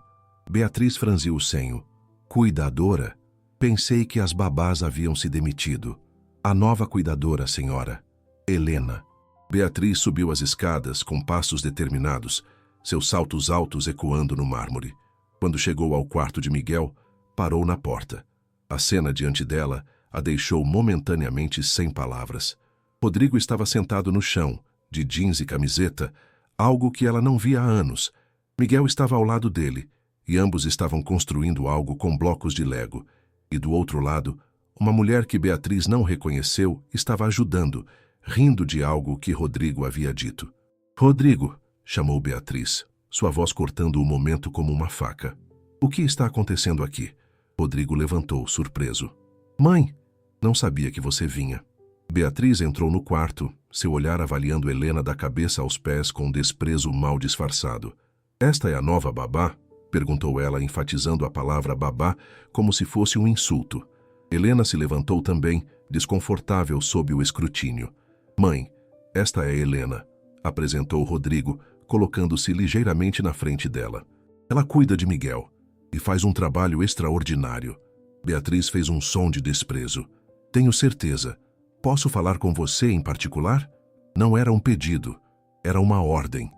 Beatriz franziu o senho. "Cuidadora? Pensei que as babás haviam se demitido." "A nova cuidadora, senhora. Helena." Beatriz subiu as escadas com passos determinados, seus saltos altos ecoando no mármore. Quando chegou ao quarto de Miguel, parou na porta. A cena diante dela a deixou momentaneamente sem palavras. Rodrigo estava sentado no chão, de jeans e camiseta, algo que ela não via há anos. Miguel estava ao lado dele, e ambos estavam construindo algo com blocos de Lego. E do outro lado, uma mulher que Beatriz não reconheceu estava ajudando, rindo de algo que Rodrigo havia dito. "Rodrigo", chamou Beatriz, sua voz cortando o momento como uma faca. "O que está acontecendo aqui?" Rodrigo levantou, surpreso. "Mãe, não sabia que você vinha." Beatriz entrou no quarto, seu olhar avaliando Helena da cabeça aos pés com desprezo mal disfarçado. "Esta é a nova babá?" perguntou ela, enfatizando a palavra babá como se fosse um insulto. Helena se levantou também, desconfortável sob o escrutínio. "Mãe, esta é Helena", apresentou Rodrigo, colocando-se ligeiramente na frente dela. "Ela cuida de Miguel e faz um trabalho extraordinário." Beatriz fez um som de desprezo. "Tenho certeza. Posso falar com você em particular?" Não era um pedido, era uma ordem.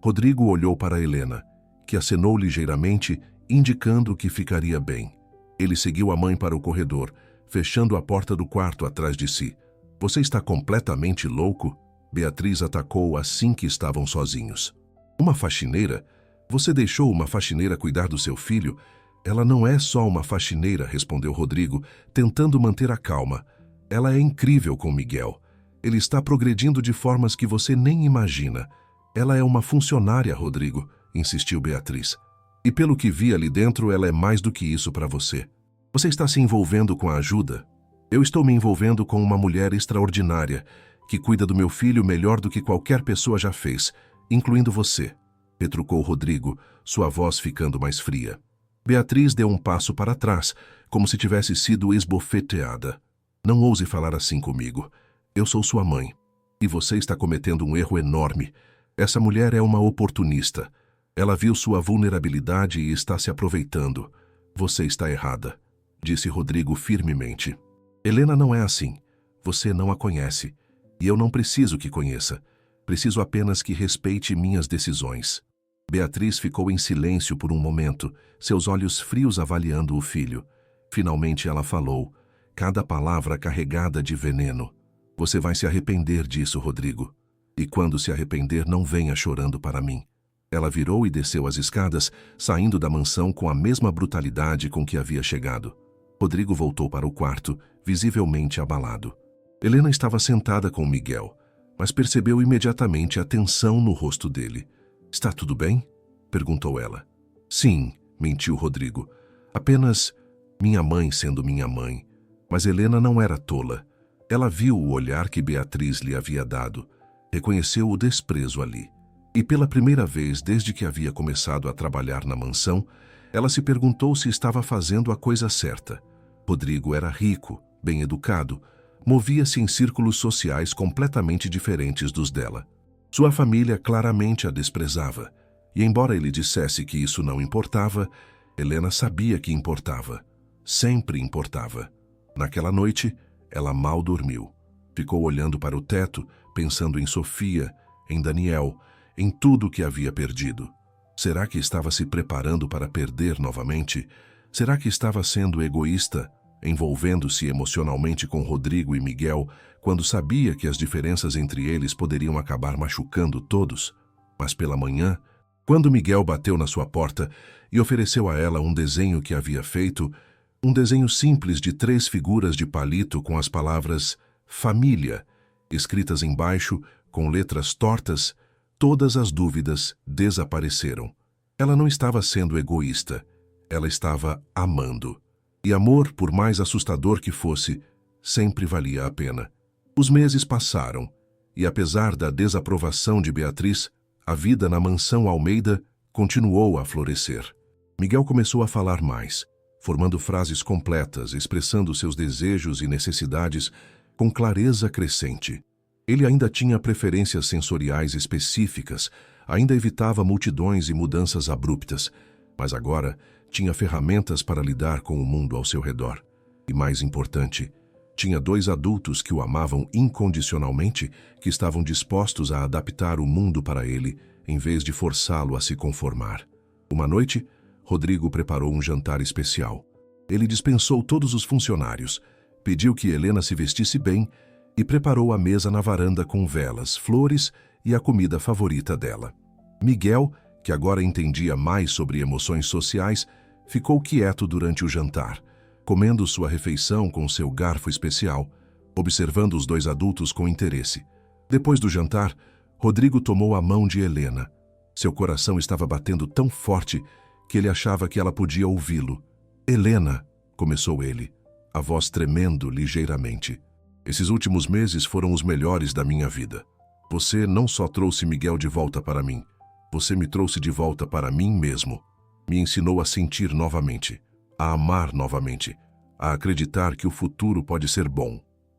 Rodrigo olhou para Helena, que acenou ligeiramente, indicando que ficaria bem. Ele seguiu a mãe para o corredor, fechando a porta do quarto atrás de si. "Você está completamente louco?" Beatriz atacou assim que estavam sozinhos. "Uma faxineira? Você deixou uma faxineira cuidar do seu filho?" "Ela não é só uma faxineira", respondeu Rodrigo, tentando manter a calma. "Ela é incrível com Miguel. Ele está progredindo de formas que você nem imagina." "Ela é uma funcionária, Rodrigo", insistiu Beatriz. "E pelo que vi ali dentro, ela é mais do que isso para você. Você está se envolvendo com a ajuda?" "Eu estou me envolvendo com uma mulher extraordinária, que cuida do meu filho melhor do que qualquer pessoa já fez, incluindo você", retrucou Rodrigo, sua voz ficando mais fria. Beatriz deu um passo para trás, como se tivesse sido esbofeteada. "Não ouse falar assim comigo. Eu sou sua mãe. E você está cometendo um erro enorme. Essa mulher é uma oportunista. Ela viu sua vulnerabilidade e está se aproveitando. Você está errada." disse Rodrigo firmemente. Helena não é assim. Você não a conhece. E eu não preciso que conheça. Preciso apenas que respeite minhas decisões. Beatriz ficou em silêncio por um momento, seus olhos frios avaliando o filho. Finalmente ela falou, cada palavra carregada de veneno. Você vai se arrepender disso, Rodrigo. E quando se arrepender, não venha chorando para mim. Ela virou e desceu as escadas, saindo da mansão com a mesma brutalidade com que havia chegado. Rodrigo voltou para o quarto, visivelmente abalado. Helena estava sentada com Miguel, mas percebeu imediatamente a tensão no rosto dele. Está tudo bem? Perguntou ela. Sim, mentiu Rodrigo. Apenas minha mãe sendo minha mãe. Mas Helena não era tola. Ela viu o olhar que Beatriz lhe havia dado. Reconheceu o desprezo ali. E pela primeira vez desde que havia começado a trabalhar na mansão, ela se perguntou se estava fazendo a coisa certa. Rodrigo era rico, bem educado, movia-se em círculos sociais completamente diferentes dos dela. Sua família claramente a desprezava, e embora ele dissesse que isso não importava, Helena sabia que importava. Sempre importava. Naquela noite, ela mal dormiu. Ficou olhando para o teto, pensando em Sofia, em Daniel, em tudo que havia perdido. Será que estava se preparando para perder novamente? Será que estava sendo egoísta, envolvendo-se emocionalmente com Rodrigo e Miguel, quando sabia que as diferenças entre eles poderiam acabar machucando todos? Mas pela manhã, quando Miguel bateu na sua porta e ofereceu a ela um desenho que havia feito, um desenho simples de 3 figuras de palito com as palavras família, escritas embaixo com letras tortas, todas as dúvidas desapareceram. Ela não estava sendo egoísta, ela estava amando. E amor, por mais assustador que fosse, sempre valia a pena. Os meses passaram, e apesar da desaprovação de Beatriz, a vida na mansão Almeida continuou a florescer. Miguel começou a falar mais, formando frases completas, expressando seus desejos e necessidades com clareza crescente. Ele ainda tinha preferências sensoriais específicas, ainda evitava multidões e mudanças abruptas, mas agora tinha ferramentas para lidar com o mundo ao seu redor. E mais importante, tinha 2 adultos que o amavam incondicionalmente, que estavam dispostos a adaptar o mundo para ele, em vez de forçá-lo a se conformar. Uma noite, Rodrigo preparou um jantar especial. Ele dispensou todos os funcionários, pediu que Helena se vestisse bem e preparou a mesa na varanda com velas, flores e a comida favorita dela. Miguel, que agora entendia mais sobre emoções sociais, ficou quieto durante o jantar, comendo sua refeição com seu garfo especial, observando os 2 adultos com interesse. Depois do jantar, Rodrigo tomou a mão de Helena. Seu coração estava batendo tão forte que ele achava que ela podia ouvi-lo. Helena, começou ele, a voz tremendo ligeiramente. Esses últimos meses foram os melhores da minha vida. Você não só trouxe Miguel de volta para mim, você me trouxe de volta para mim mesmo. Me ensinou a sentir novamente, a amar novamente, a acreditar que o futuro pode ser bom.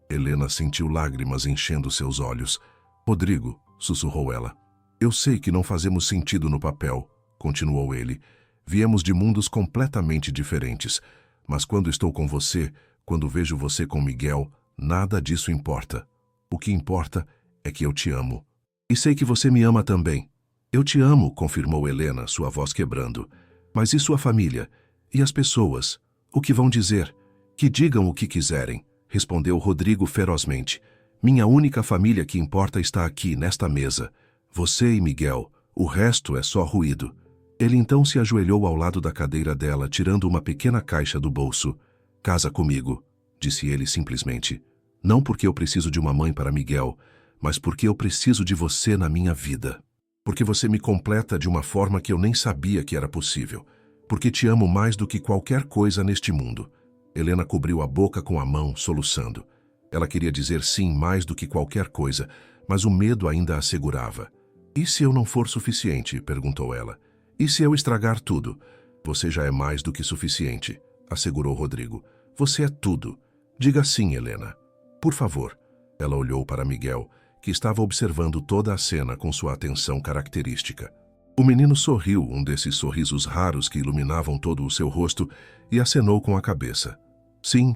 Helena sentiu lágrimas enchendo seus olhos. Rodrigo, sussurrou ela. Eu sei que não fazemos sentido no papel, continuou ele. Viemos de mundos completamente diferentes, mas quando estou com você, quando vejo você com Miguel, nada disso importa. O que importa é que eu te amo. E sei que você me ama também. Eu te amo, confirmou Helena, sua voz quebrando. Mas e sua família? E as pessoas? O que vão dizer? Que digam o que quiserem, respondeu Rodrigo ferozmente. Minha única família que importa está aqui, nesta mesa. Você e Miguel. O resto é só ruído. Ele então se ajoelhou ao lado da cadeira dela, tirando uma pequena caixa do bolso. Casa comigo, disse ele simplesmente. Não porque eu preciso de uma mãe para Miguel, mas porque eu preciso de você na minha vida. Porque você me completa de uma forma que eu nem sabia que era possível. Porque te amo mais do que qualquer coisa neste mundo. Helena cobriu a boca com a mão, soluçando. Ela queria dizer sim mais do que qualquer coisa, mas o medo ainda a segurava. E se eu não for suficiente? Perguntou ela. E se eu estragar tudo? Você já é mais do que suficiente, assegurou Rodrigo. Você é tudo. Diga sim, Helena. Por favor. Ela olhou para Miguel, que estava observando toda a cena com sua atenção característica. O menino sorriu, um desses sorrisos raros que iluminavam todo o seu rosto, e acenou com a cabeça. Sim,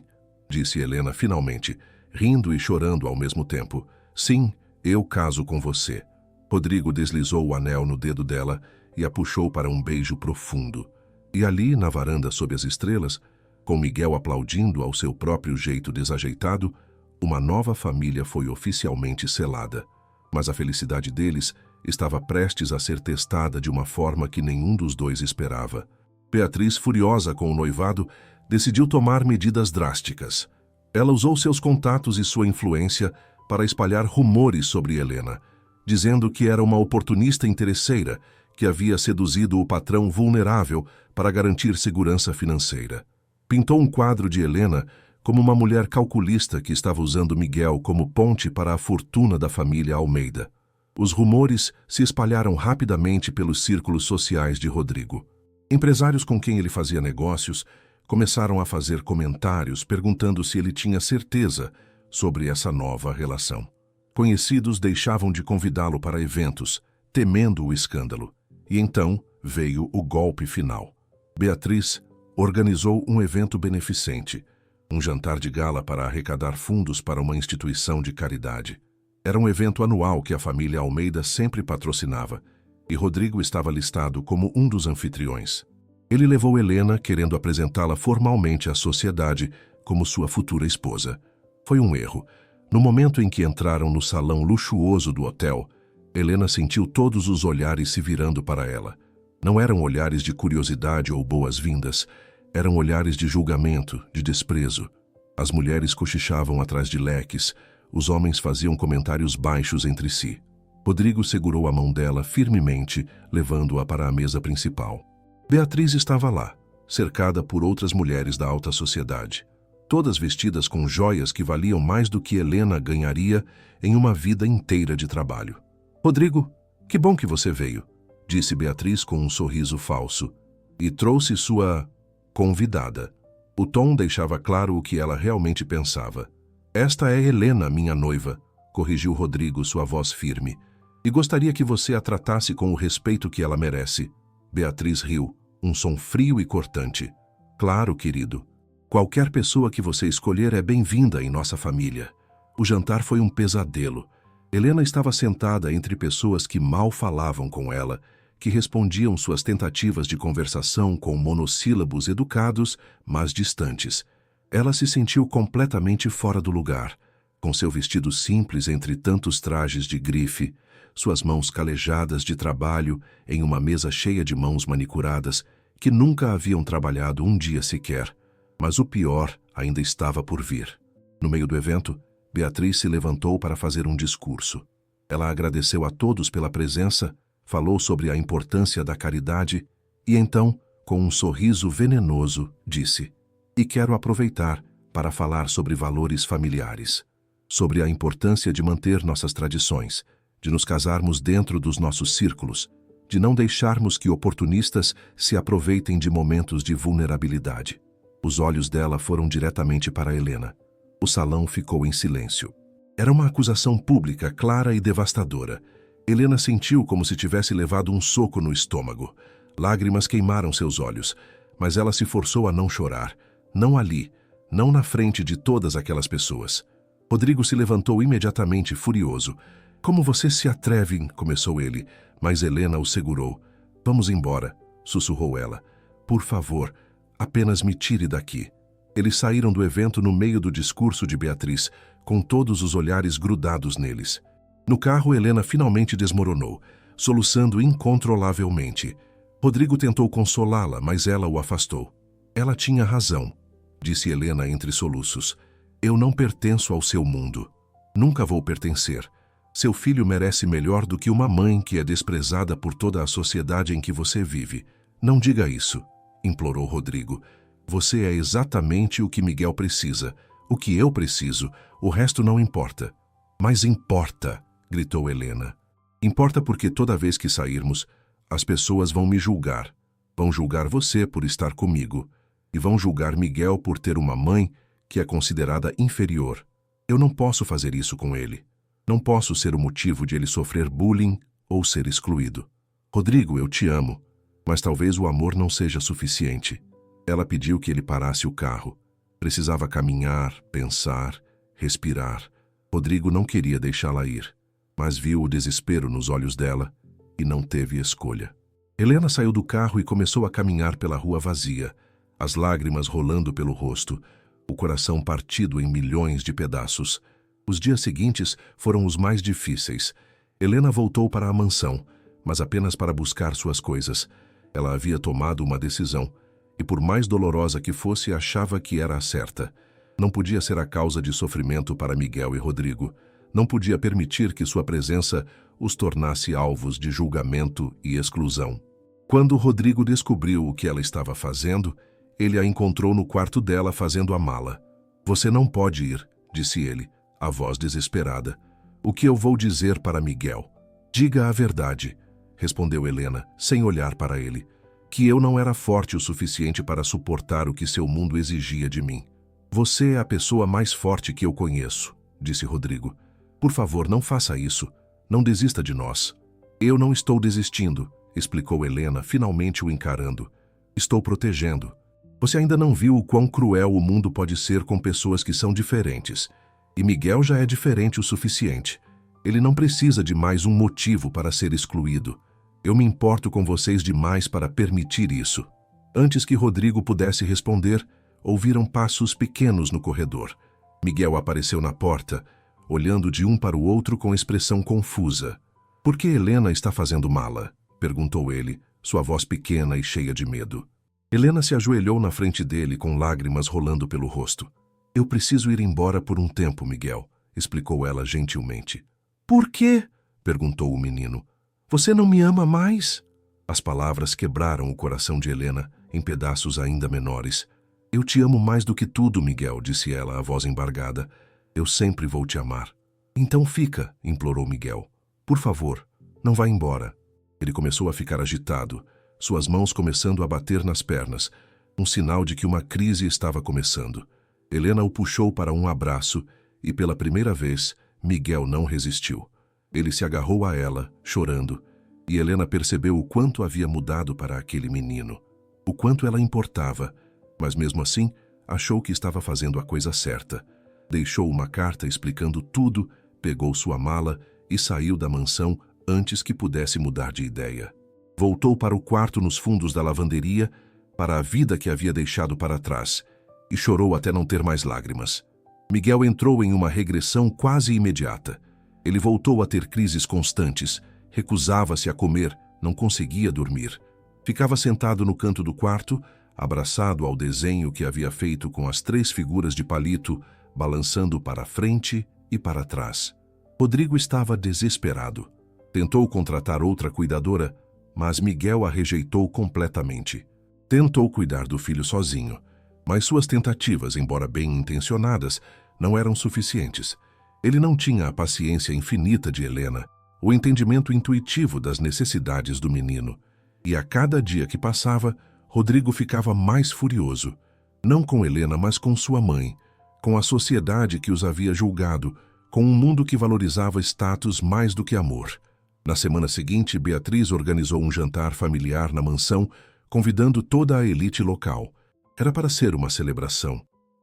disse Helena finalmente, rindo e chorando ao mesmo tempo. Sim, eu caso com você. Rodrigo deslizou o anel no dedo dela e a puxou para um beijo profundo. E ali, na varanda sob as estrelas, com Miguel aplaudindo ao seu próprio jeito desajeitado, uma nova família foi oficialmente selada. Mas a felicidade deles estava prestes a ser testada de uma forma que nenhum dos dois esperava. Beatriz, furiosa com o noivado, decidiu tomar medidas drásticas. Ela usou seus contatos e sua influência para espalhar rumores sobre Helena, dizendo que era uma oportunista interesseira que havia seduzido o patrão vulnerável para garantir segurança financeira. Pintou um quadro de Helena como uma mulher calculista que estava usando Miguel como ponte para a fortuna da família Almeida. Os rumores se espalharam rapidamente pelos círculos sociais de Rodrigo. Empresários com quem ele fazia negócios começaram a fazer comentários perguntando se ele tinha certeza sobre essa nova relação. Conhecidos deixavam de convidá-lo para eventos, temendo o escândalo. E então veio o golpe final. Beatriz organizou um evento beneficente, um jantar de gala para arrecadar fundos para uma instituição de caridade. Era um evento anual que a família Almeida sempre patrocinava, e Rodrigo estava listado como um dos anfitriões. Ele levou Helena, querendo apresentá-la formalmente à sociedade como sua futura esposa. Foi um erro. No momento em que entraram no salão luxuoso do hotel, Helena sentiu todos os olhares se virando para ela. Não eram olhares de curiosidade ou boas-vindas, eram olhares de julgamento, de desprezo. As mulheres cochichavam atrás de leques, os homens faziam comentários baixos entre si. Rodrigo segurou a mão dela firmemente, levando-a para a mesa principal. Beatriz estava lá, cercada por outras mulheres da alta sociedade, todas vestidas com joias que valiam mais do que Helena ganharia em uma vida inteira de trabalho. Rodrigo, que bom que você veio, disse Beatriz com um sorriso falso, e trouxe sua convidada. O tom deixava claro o que ela realmente pensava. Esta é Helena, minha noiva, corrigiu Rodrigo, sua voz firme, e gostaria que você a tratasse com o respeito que ela merece. Beatriz riu, um som frio e cortante. Claro, querido. Qualquer pessoa que você escolher é bem-vinda em nossa família. O jantar foi um pesadelo. Helena estava sentada entre pessoas que mal falavam com ela, que respondiam suas tentativas de conversação com monossílabos educados, mas distantes. Ela se sentiu completamente fora do lugar, com seu vestido simples entre tantos trajes de grife, suas mãos calejadas de trabalho em uma mesa cheia de mãos manicuradas que nunca haviam trabalhado um dia sequer. Mas o pior ainda estava por vir. No meio do evento, Beatriz se levantou para fazer um discurso. Ela agradeceu a todos pela presença, falou sobre a importância da caridade e então, com um sorriso venenoso, disse: "E quero aproveitar para falar sobre valores familiares, sobre a importância de manter nossas tradições, de nos casarmos dentro dos nossos círculos, de não deixarmos que oportunistas se aproveitem de momentos de vulnerabilidade." Os olhos dela foram diretamente para Helena. O salão ficou em silêncio. Era uma acusação pública, clara e devastadora. Helena sentiu como se tivesse levado um soco no estômago. Lágrimas queimaram seus olhos, mas ela se forçou a não chorar. Não ali, não na frente de todas aquelas pessoas. Rodrigo se levantou imediatamente, furioso. "Como você se atreve?" começou ele, mas Helena o segurou. "Vamos embora", sussurrou ela. "Por favor, apenas me tire daqui." Eles saíram do evento no meio do discurso de Beatriz, com todos os olhares grudados neles. No carro, Helena finalmente desmoronou, soluçando incontrolavelmente. Rodrigo tentou consolá-la, mas ela o afastou. "Ela tinha razão", disse Helena entre soluços. "Eu não pertenço ao seu mundo. Nunca vou pertencer. Seu filho merece melhor do que uma mãe que é desprezada por toda a sociedade em que você vive. Não diga isso", implorou Rodrigo. "Você é exatamente o que Miguel precisa, o que eu preciso, o resto não importa." "Mas importa", gritou Helena. "Importa porque toda vez que sairmos, as pessoas vão me julgar. Vão julgar você por estar comigo. E vão julgar Miguel por ter uma mãe que é considerada inferior. Eu não posso fazer isso com ele. Não posso ser o motivo de ele sofrer bullying ou ser excluído. Rodrigo, eu te amo, mas talvez o amor não seja suficiente." Ela pediu que ele parasse o carro. Precisava caminhar, pensar, respirar. Rodrigo não queria deixá-la ir, mas viu o desespero nos olhos dela e não teve escolha. Helena saiu do carro e começou a caminhar pela rua vazia, as lágrimas rolando pelo rosto, o coração partido em milhões de pedaços. Os dias seguintes foram os mais difíceis. Helena voltou para a mansão, mas apenas para buscar suas coisas. Ela havia tomado uma decisão, e por mais dolorosa que fosse, achava que era a certa. Não podia ser a causa de sofrimento para Miguel e Rodrigo. Não podia permitir que sua presença os tornasse alvos de julgamento e exclusão. Quando Rodrigo descobriu o que ela estava fazendo, ele a encontrou no quarto dela fazendo a mala. "Você não pode ir", disse ele, a voz desesperada. "O que eu vou dizer para Miguel?" "Diga a verdade", respondeu Helena, sem olhar para ele. "Que eu não era forte o suficiente para suportar o que seu mundo exigia de mim." "Você é a pessoa mais forte que eu conheço", disse Rodrigo. "Por favor, não faça isso. Não desista de nós." "Eu não estou desistindo", explicou Helena, finalmente o encarando. "Estou protegendo. Você ainda não viu o quão cruel o mundo pode ser com pessoas que são diferentes. E Miguel já é diferente o suficiente. Ele não precisa de mais um motivo para ser excluído. Eu me importo com vocês demais para permitir isso." Antes que Rodrigo pudesse responder, ouviram passos pequenos no corredor. Miguel apareceu na porta, olhando de um para o outro com expressão confusa. "Por que Helena está fazendo mala?" perguntou ele, sua voz pequena e cheia de medo. Helena se ajoelhou na frente dele com lágrimas rolando pelo rosto. "Eu preciso ir embora por um tempo, Miguel", explicou ela gentilmente. "Por quê?" perguntou o menino. "Você não me ama mais?" As palavras quebraram o coração de Helena em pedaços ainda menores. "Eu te amo mais do que tudo, Miguel", disse ela, a voz embargada. "Eu sempre vou te amar." "Então fica", implorou Miguel. "Por favor, não vá embora." Ele começou a ficar agitado, suas mãos começando a bater nas pernas, um sinal de que uma crise estava começando. Helena o puxou para um abraço e, pela primeira vez, Miguel não resistiu. Ele se agarrou a ela, chorando, e Helena percebeu o quanto havia mudado para aquele menino, o quanto ela importava, mas mesmo assim achou que estava fazendo a coisa certa. Deixou uma carta explicando tudo, pegou sua mala e saiu da mansão antes que pudesse mudar de ideia. Voltou para o quarto nos fundos da lavanderia, para a vida que havia deixado para trás, e chorou até não ter mais lágrimas. Miguel entrou em uma regressão quase imediata. Ele voltou a ter crises constantes, recusava-se a comer, não conseguia dormir. Ficava sentado no canto do quarto, abraçado ao desenho que havia feito com as 3 figuras de palito, balançando para frente e para trás. Rodrigo estava desesperado. Tentou contratar outra cuidadora, mas Miguel a rejeitou completamente. Tentou cuidar do filho sozinho, mas suas tentativas, embora bem intencionadas, não eram suficientes. Ele não tinha a paciência infinita de Helena, o entendimento intuitivo das necessidades do menino. E a cada dia que passava, Rodrigo ficava mais furioso, não com Helena, mas com sua mãe, com a sociedade que os havia julgado, com um mundo que valorizava status mais do que amor. Na semana seguinte, Beatriz organizou um jantar familiar na mansão, convidando toda a elite local. Era para ser uma celebração,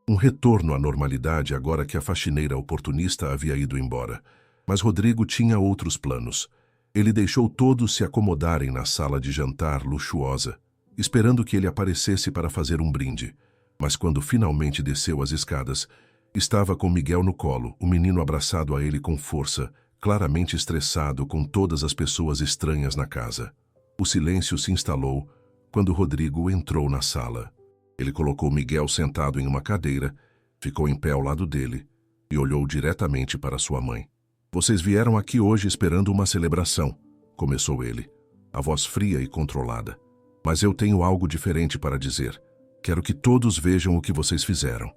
um retorno à normalidade agora que a faxineira oportunista havia ido embora. Mas Rodrigo tinha outros planos. Ele deixou todos se acomodarem na sala de jantar luxuosa, esperando que ele aparecesse para fazer um brinde. Mas quando finalmente desceu as escadas, estava com Miguel no colo, o menino abraçado a ele com força, claramente estressado com todas as pessoas estranhas na casa. O silêncio se instalou quando Rodrigo entrou na sala. Ele colocou Miguel sentado em uma cadeira, ficou em pé ao lado dele e olhou diretamente para sua mãe. "Vocês vieram aqui hoje esperando uma celebração", começou ele, a voz fria e controlada. "Mas eu tenho algo diferente para dizer. Quero que todos vejam o que vocês fizeram."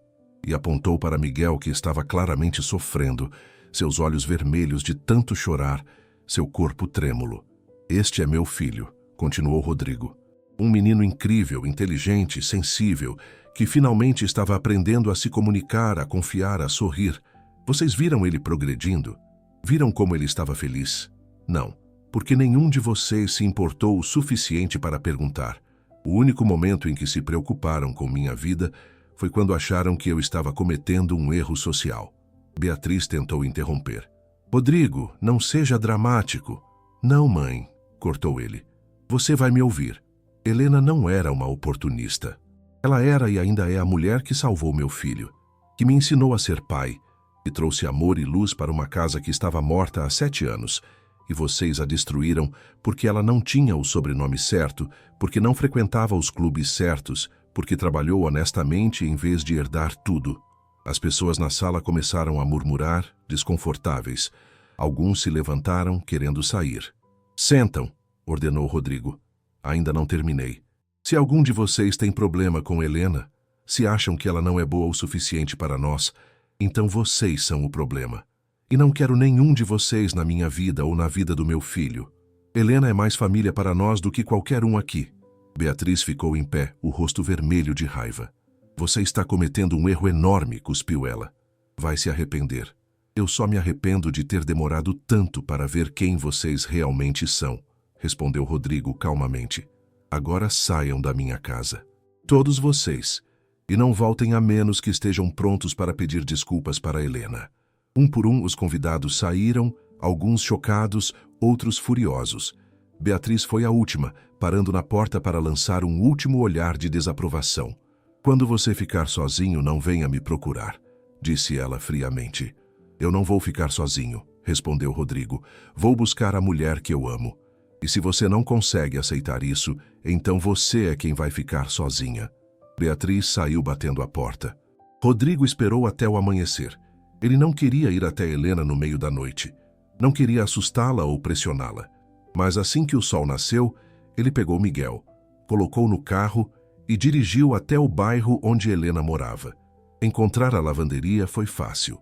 E apontou para Miguel, que estava claramente sofrendo, seus olhos vermelhos de tanto chorar, seu corpo trêmulo. "Este é meu filho", continuou Rodrigo. "Um menino incrível, inteligente, sensível, que finalmente estava aprendendo a se comunicar, a confiar, a sorrir. Vocês viram ele progredindo? Viram como ele estava feliz? Não, porque nenhum de vocês se importou o suficiente para perguntar. O único momento em que se preocuparam com minha vida Foi quando acharam que eu estava cometendo um erro social. Beatriz tentou interromper. Rodrigo, não seja dramático. Não, mãe, cortou ele. Você vai me ouvir. Helena não era uma oportunista. Ela era e ainda é a mulher que salvou meu filho, que me ensinou a ser pai, que trouxe amor e luz para uma casa que estava morta há 7 anos, e vocês a destruíram porque ela não tinha o sobrenome certo, porque não frequentava os clubes certos, porque trabalhou honestamente em vez de herdar tudo. As pessoas na sala começaram a murmurar, desconfortáveis. Alguns se levantaram, querendo sair. Sentam, ordenou Rodrigo. Ainda não terminei. Se algum de vocês tem problema com Helena, se acham que ela não é boa o suficiente para nós, então vocês são o problema. E não quero nenhum de vocês na minha vida ou na vida do meu filho. Helena é mais família para nós do que qualquer um aqui. Beatriz ficou em pé, o rosto vermelho de raiva. Você está cometendo um erro enorme, cuspiu ela. Vai se arrepender. Eu só me arrependo de ter demorado tanto para ver quem vocês realmente são, respondeu Rodrigo calmamente. Agora saiam da minha casa. Todos vocês. E não voltem a menos que estejam prontos para pedir desculpas para Helena. Um por um os convidados saíram, alguns chocados, outros furiosos. Beatriz foi a última, parando na porta para lançar um último olhar de desaprovação. Quando você ficar sozinho, não venha me procurar, disse ela friamente. Eu não vou ficar sozinho, respondeu Rodrigo. Vou buscar a mulher que eu amo. E se você não consegue aceitar isso, então você é quem vai ficar sozinha. Beatriz saiu batendo a porta. Rodrigo esperou até o amanhecer. Ele não queria ir até Helena no meio da noite. Não queria assustá-la ou pressioná-la. Mas assim que o sol nasceu, ele pegou Miguel, colocou no carro e dirigiu até o bairro onde Helena morava. Encontrar a lavanderia foi fácil.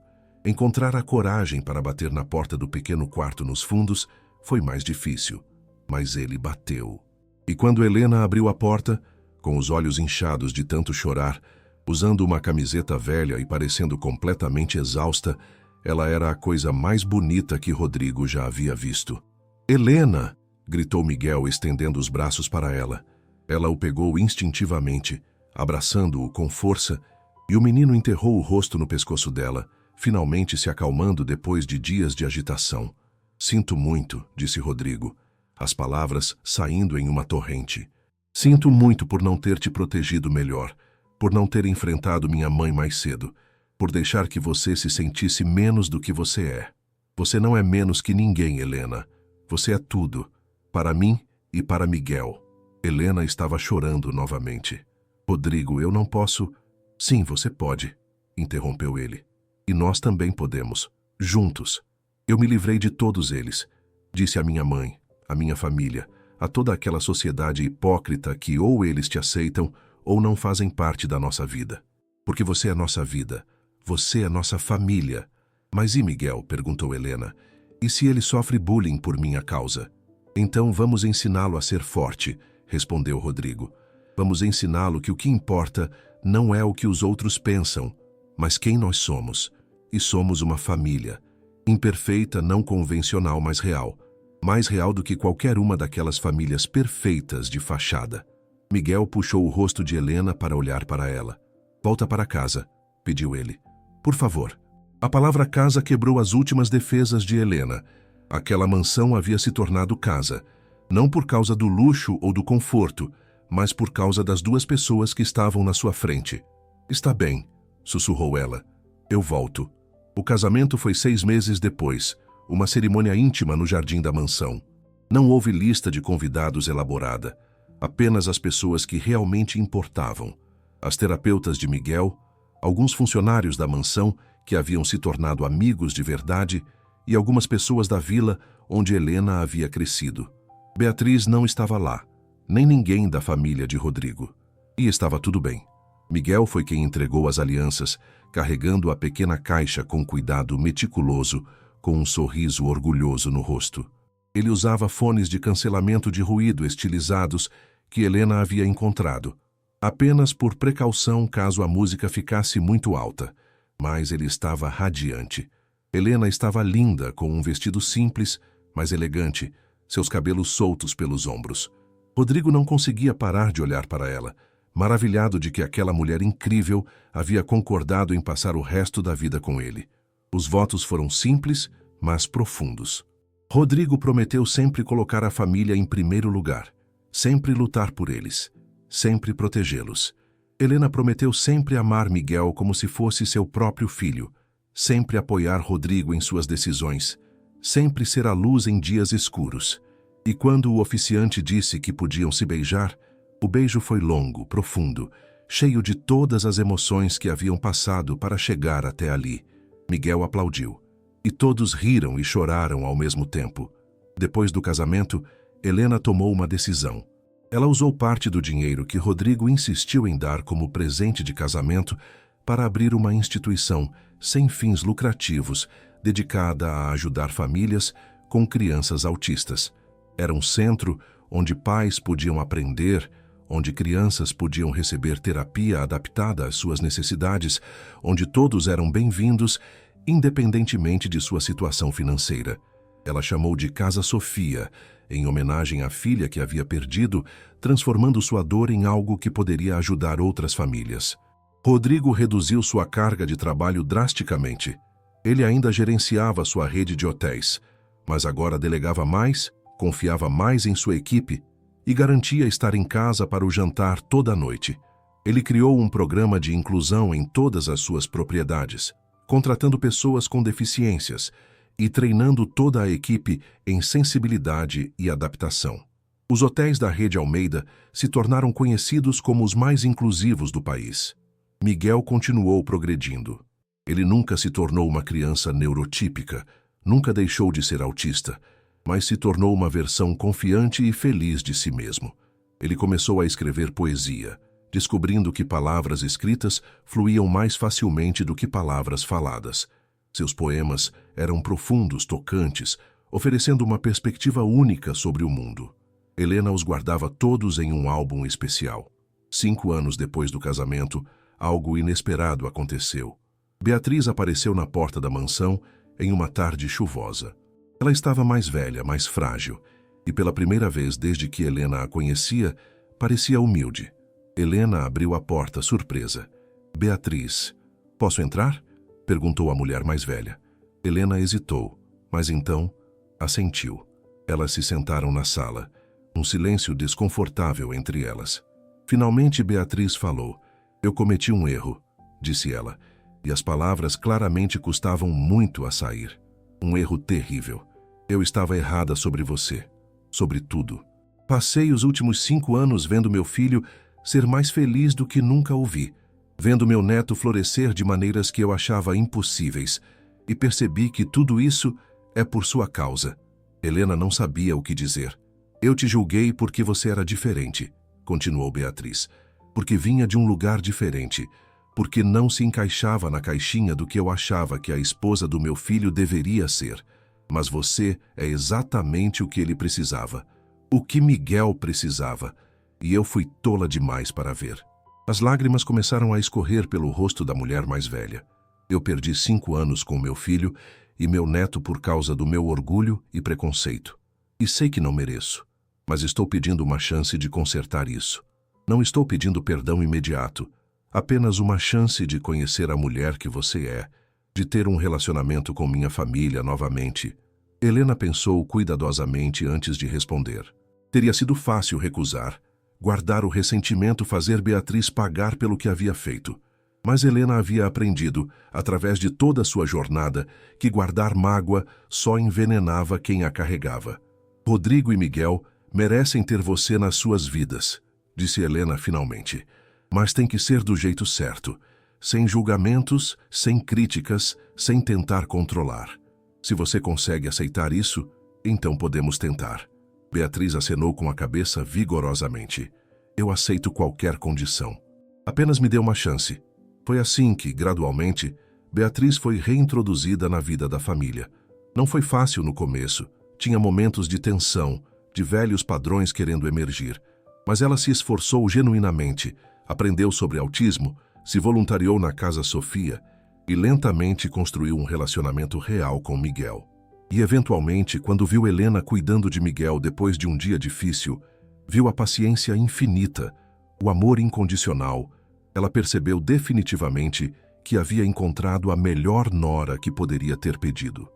Encontrar a coragem para bater na porta do pequeno quarto nos fundos foi mais difícil. Mas ele bateu. E quando Helena abriu a porta, com os olhos inchados de tanto chorar, usando uma camiseta velha e parecendo completamente exausta, ela era a coisa mais bonita que Rodrigo já havia visto. Helena! Gritou Miguel, estendendo os braços para ela. Ela o pegou instintivamente, abraçando-o com força, e o menino enterrou o rosto no pescoço dela, finalmente se acalmando depois de dias de agitação. Sinto muito, disse Rodrigo, as palavras saindo em uma torrente. Sinto muito por não ter te protegido melhor, por não ter enfrentado minha mãe mais cedo, por deixar que você se sentisse menos do que você é. Você não é menos que ninguém, Helena. Você é tudo, para mim e para Miguel. Helena estava chorando novamente. Rodrigo, eu não posso... Sim, você pode, interrompeu ele. E nós também podemos, juntos. Eu me livrei de todos eles, disse a minha mãe, a minha família, a toda aquela sociedade hipócrita que ou eles te aceitam ou não fazem parte da nossa vida. Porque você é nossa vida, você é nossa família. Mas e Miguel? Perguntou Helena. E se ele sofre bullying por minha causa? Então vamos ensiná-lo a ser forte, respondeu Rodrigo. Vamos ensiná-lo que o que importa não é o que os outros pensam, mas quem nós somos. E somos uma família, imperfeita, não convencional, mas real. Mais real do que qualquer uma daquelas famílias perfeitas de fachada. Miguel puxou o rosto de Helena para olhar para ela. Volta para casa, pediu ele. Por favor. A palavra casa quebrou as últimas defesas de Helena. Aquela mansão havia se tornado casa, não por causa do luxo ou do conforto, mas por causa das duas pessoas que estavam na sua frente. Está bem, sussurrou ela. Eu volto. O casamento foi 6 meses depois, uma cerimônia íntima no jardim da mansão. Não houve lista de convidados elaborada, apenas as pessoas que realmente importavam. As terapeutas de Miguel, alguns funcionários da mansão que haviam se tornado amigos de verdade e algumas pessoas da vila onde Helena havia crescido. Beatriz não estava lá, nem ninguém da família de Rodrigo. E estava tudo bem. Miguel foi quem entregou as alianças, carregando a pequena caixa com cuidado meticuloso, com um sorriso orgulhoso no rosto. Ele usava fones de cancelamento de ruído estilizados que Helena havia encontrado, apenas por precaução caso a música ficasse muito alta. Mas ele estava radiante. Helena estava linda, com um vestido simples, mas elegante, seus cabelos soltos pelos ombros. Rodrigo não conseguia parar de olhar para ela, maravilhado de que aquela mulher incrível havia concordado em passar o resto da vida com ele. Os votos foram simples, mas profundos. Rodrigo prometeu sempre colocar a família em primeiro lugar, sempre lutar por eles, sempre protegê-los. Helena prometeu sempre amar Miguel como se fosse seu próprio filho, sempre apoiar Rodrigo em suas decisões, sempre ser a luz em dias escuros. E quando o oficiante disse que podiam se beijar, o beijo foi longo, profundo, cheio de todas as emoções que haviam passado para chegar até ali. Miguel aplaudiu. E todos riram e choraram ao mesmo tempo. Depois do casamento, Helena tomou uma decisão. Ela usou parte do dinheiro que Rodrigo insistiu em dar como presente de casamento para abrir uma instituição sem fins lucrativos, dedicada a ajudar famílias com crianças autistas. Era um centro onde pais podiam aprender, onde crianças podiam receber terapia adaptada às suas necessidades, onde todos eram bem-vindos, independentemente de sua situação financeira. Ela chamou de Casa Sofia, em homenagem à filha que havia perdido, transformando sua dor em algo que poderia ajudar outras famílias. Rodrigo reduziu sua carga de trabalho drasticamente. Ele ainda gerenciava sua rede de hotéis, mas agora delegava mais, confiava mais em sua equipe e garantia estar em casa para o jantar toda a noite. Ele criou um programa de inclusão em todas as suas propriedades, contratando pessoas com deficiências e treinando toda a equipe em sensibilidade e adaptação. Os hotéis da rede Almeida se tornaram conhecidos como os mais inclusivos do país. Miguel continuou progredindo. Ele nunca se tornou uma criança neurotípica, nunca deixou de ser autista, mas se tornou uma versão confiante e feliz de si mesmo. Ele começou a escrever poesia, descobrindo que palavras escritas fluíam mais facilmente do que palavras faladas. Seus poemas eram profundos, tocantes, oferecendo uma perspectiva única sobre o mundo. Helena os guardava todos em um álbum especial. 5 anos depois do casamento, algo inesperado aconteceu. Beatriz apareceu na porta da mansão em uma tarde chuvosa. Ela estava mais velha, mais frágil, e pela primeira vez desde que Helena a conhecia, parecia humilde. Helena abriu a porta, surpresa. Beatriz, posso entrar? Perguntou a mulher mais velha. Helena hesitou, mas então assentiu. Elas se sentaram na sala, um silêncio desconfortável entre elas. Finalmente Beatriz falou. Eu cometi um erro, disse ela, e as palavras claramente custavam muito a sair. Um erro terrível. Eu estava errada sobre você, sobre tudo. Passei os últimos 5 anos vendo meu filho ser mais feliz do que nunca o vi, vendo meu neto florescer de maneiras que eu achava impossíveis, e percebi que tudo isso é por sua causa. Helena não sabia o que dizer. Eu te julguei porque você era diferente, continuou Beatriz, porque vinha de um lugar diferente, porque não se encaixava na caixinha do que eu achava que a esposa do meu filho deveria ser. Mas você é exatamente o que ele precisava, o que Miguel precisava, e eu fui tola demais para ver. As lágrimas começaram a escorrer pelo rosto da mulher mais velha. Eu perdi 5 anos com meu filho e meu neto por causa do meu orgulho e preconceito. E sei que não mereço, mas estou pedindo uma chance de consertar isso. Não estou pedindo perdão imediato, apenas uma chance de conhecer a mulher que você é, de ter um relacionamento com minha família novamente. Helena pensou cuidadosamente antes de responder. Teria sido fácil recusar, guardar o ressentimento, fazer Beatriz pagar pelo que havia feito. Mas Helena havia aprendido, através de toda a sua jornada, que guardar mágoa só envenenava quem a carregava. Rodrigo e Miguel merecem ter você nas suas vidas, disse Helena finalmente. Mas tem que ser do jeito certo, sem julgamentos, sem críticas, sem tentar controlar. Se você consegue aceitar isso, então podemos tentar. Beatriz acenou com a cabeça vigorosamente. Eu aceito qualquer condição. Apenas me dê uma chance. Foi assim que, gradualmente, Beatriz foi reintroduzida na vida da família. Não foi fácil no começo. Tinha momentos de tensão, de velhos padrões querendo emergir. Mas ela se esforçou genuinamente, aprendeu sobre autismo, se voluntariou na Casa Sofia e lentamente construiu um relacionamento real com Miguel. E, eventualmente, quando viu Helena cuidando de Miguel depois de um dia difícil, viu a paciência infinita, o amor incondicional, ela percebeu definitivamente que havia encontrado a melhor nora que poderia ter pedido.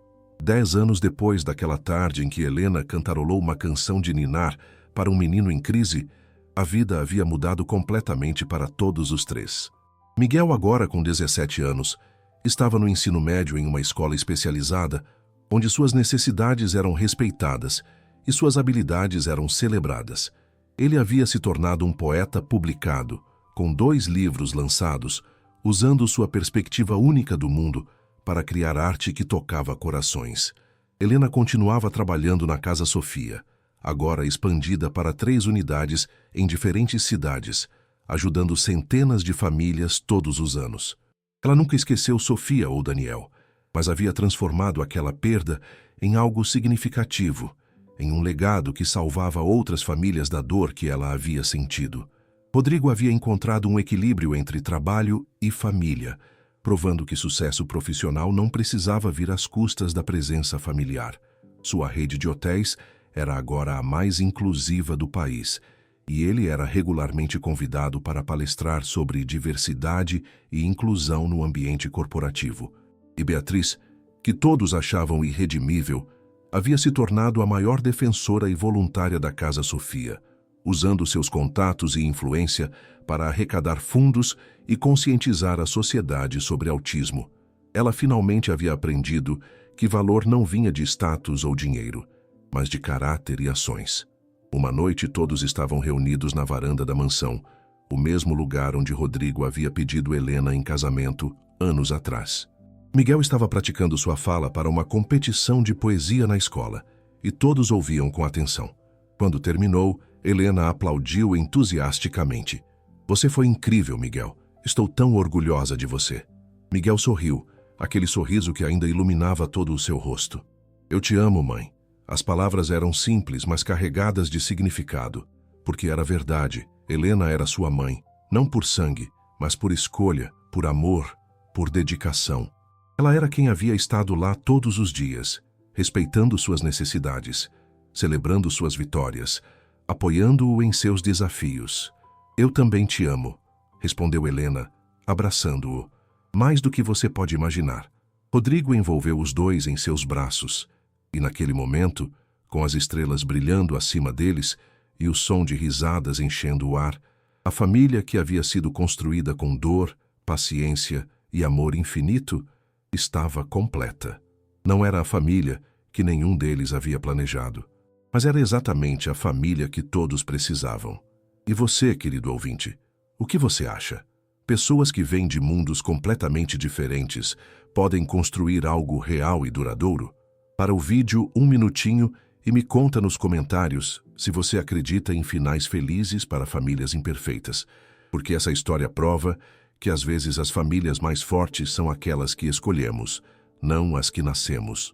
10 anos depois daquela tarde em que Helena cantarolou uma canção de ninar para um menino em crise, a vida havia mudado completamente para todos os três. Miguel, agora com 17 anos, estava no ensino médio em uma escola especializada, onde suas necessidades eram respeitadas e suas habilidades eram celebradas. Ele havia se tornado um poeta publicado, com 2 livros lançados, usando sua perspectiva única do mundo para criar arte que tocava corações. Helena continuava trabalhando na Casa Sofia, agora expandida para 3 unidades em diferentes cidades, ajudando centenas de famílias todos os anos. Ela nunca esqueceu Sofia ou Daniel, mas havia transformado aquela perda em algo significativo, em um legado que salvava outras famílias da dor que ela havia sentido. Rodrigo havia encontrado um equilíbrio entre trabalho e família, provando que sucesso profissional não precisava vir às custas da presença familiar. Sua rede de hotéis era agora a mais inclusiva do país, e ele era regularmente convidado para palestrar sobre diversidade e inclusão no ambiente corporativo. E Beatriz, que todos achavam irredimível, havia se tornado a maior defensora e voluntária da Casa Sofia, usando seus contatos e influência para arrecadar fundos e conscientizar a sociedade sobre autismo. Ela finalmente havia aprendido que valor não vinha de status ou dinheiro, mas de caráter e ações. Uma noite todos estavam reunidos na varanda da mansão, o mesmo lugar onde Rodrigo havia pedido Helena em casamento anos atrás. Miguel estava praticando sua fala para uma competição de poesia na escola, e todos ouviam com atenção. Quando terminou, Helena aplaudiu entusiasticamente. "Você foi incrível, Miguel. Estou tão orgulhosa de você." Miguel sorriu, aquele sorriso que ainda iluminava todo o seu rosto. "Eu te amo, mãe." As palavras eram simples, mas carregadas de significado, porque era verdade. Helena era sua mãe, não por sangue, mas por escolha, por amor, por dedicação. Ela era quem havia estado lá todos os dias, respeitando suas necessidades, celebrando suas vitórias, apoiando-o em seus desafios. "Eu também te amo", respondeu Helena, abraçando-o, "mais do que você pode imaginar." Rodrigo envolveu os dois em seus braços, e naquele momento, com as estrelas brilhando acima deles e o som de risadas enchendo o ar, a família que havia sido construída com dor, paciência e amor infinito estava completa. Não era a família que nenhum deles havia planejado, mas era exatamente a família que todos precisavam. E você, querido ouvinte, o que você acha? Pessoas que vêm de mundos completamente diferentes podem construir algo real e duradouro? Para o vídeo, 1 minutinho, e me conta nos comentários se você acredita em finais felizes para famílias imperfeitas, porque essa história prova que às vezes as famílias mais fortes são aquelas que escolhemos, não as que nascemos.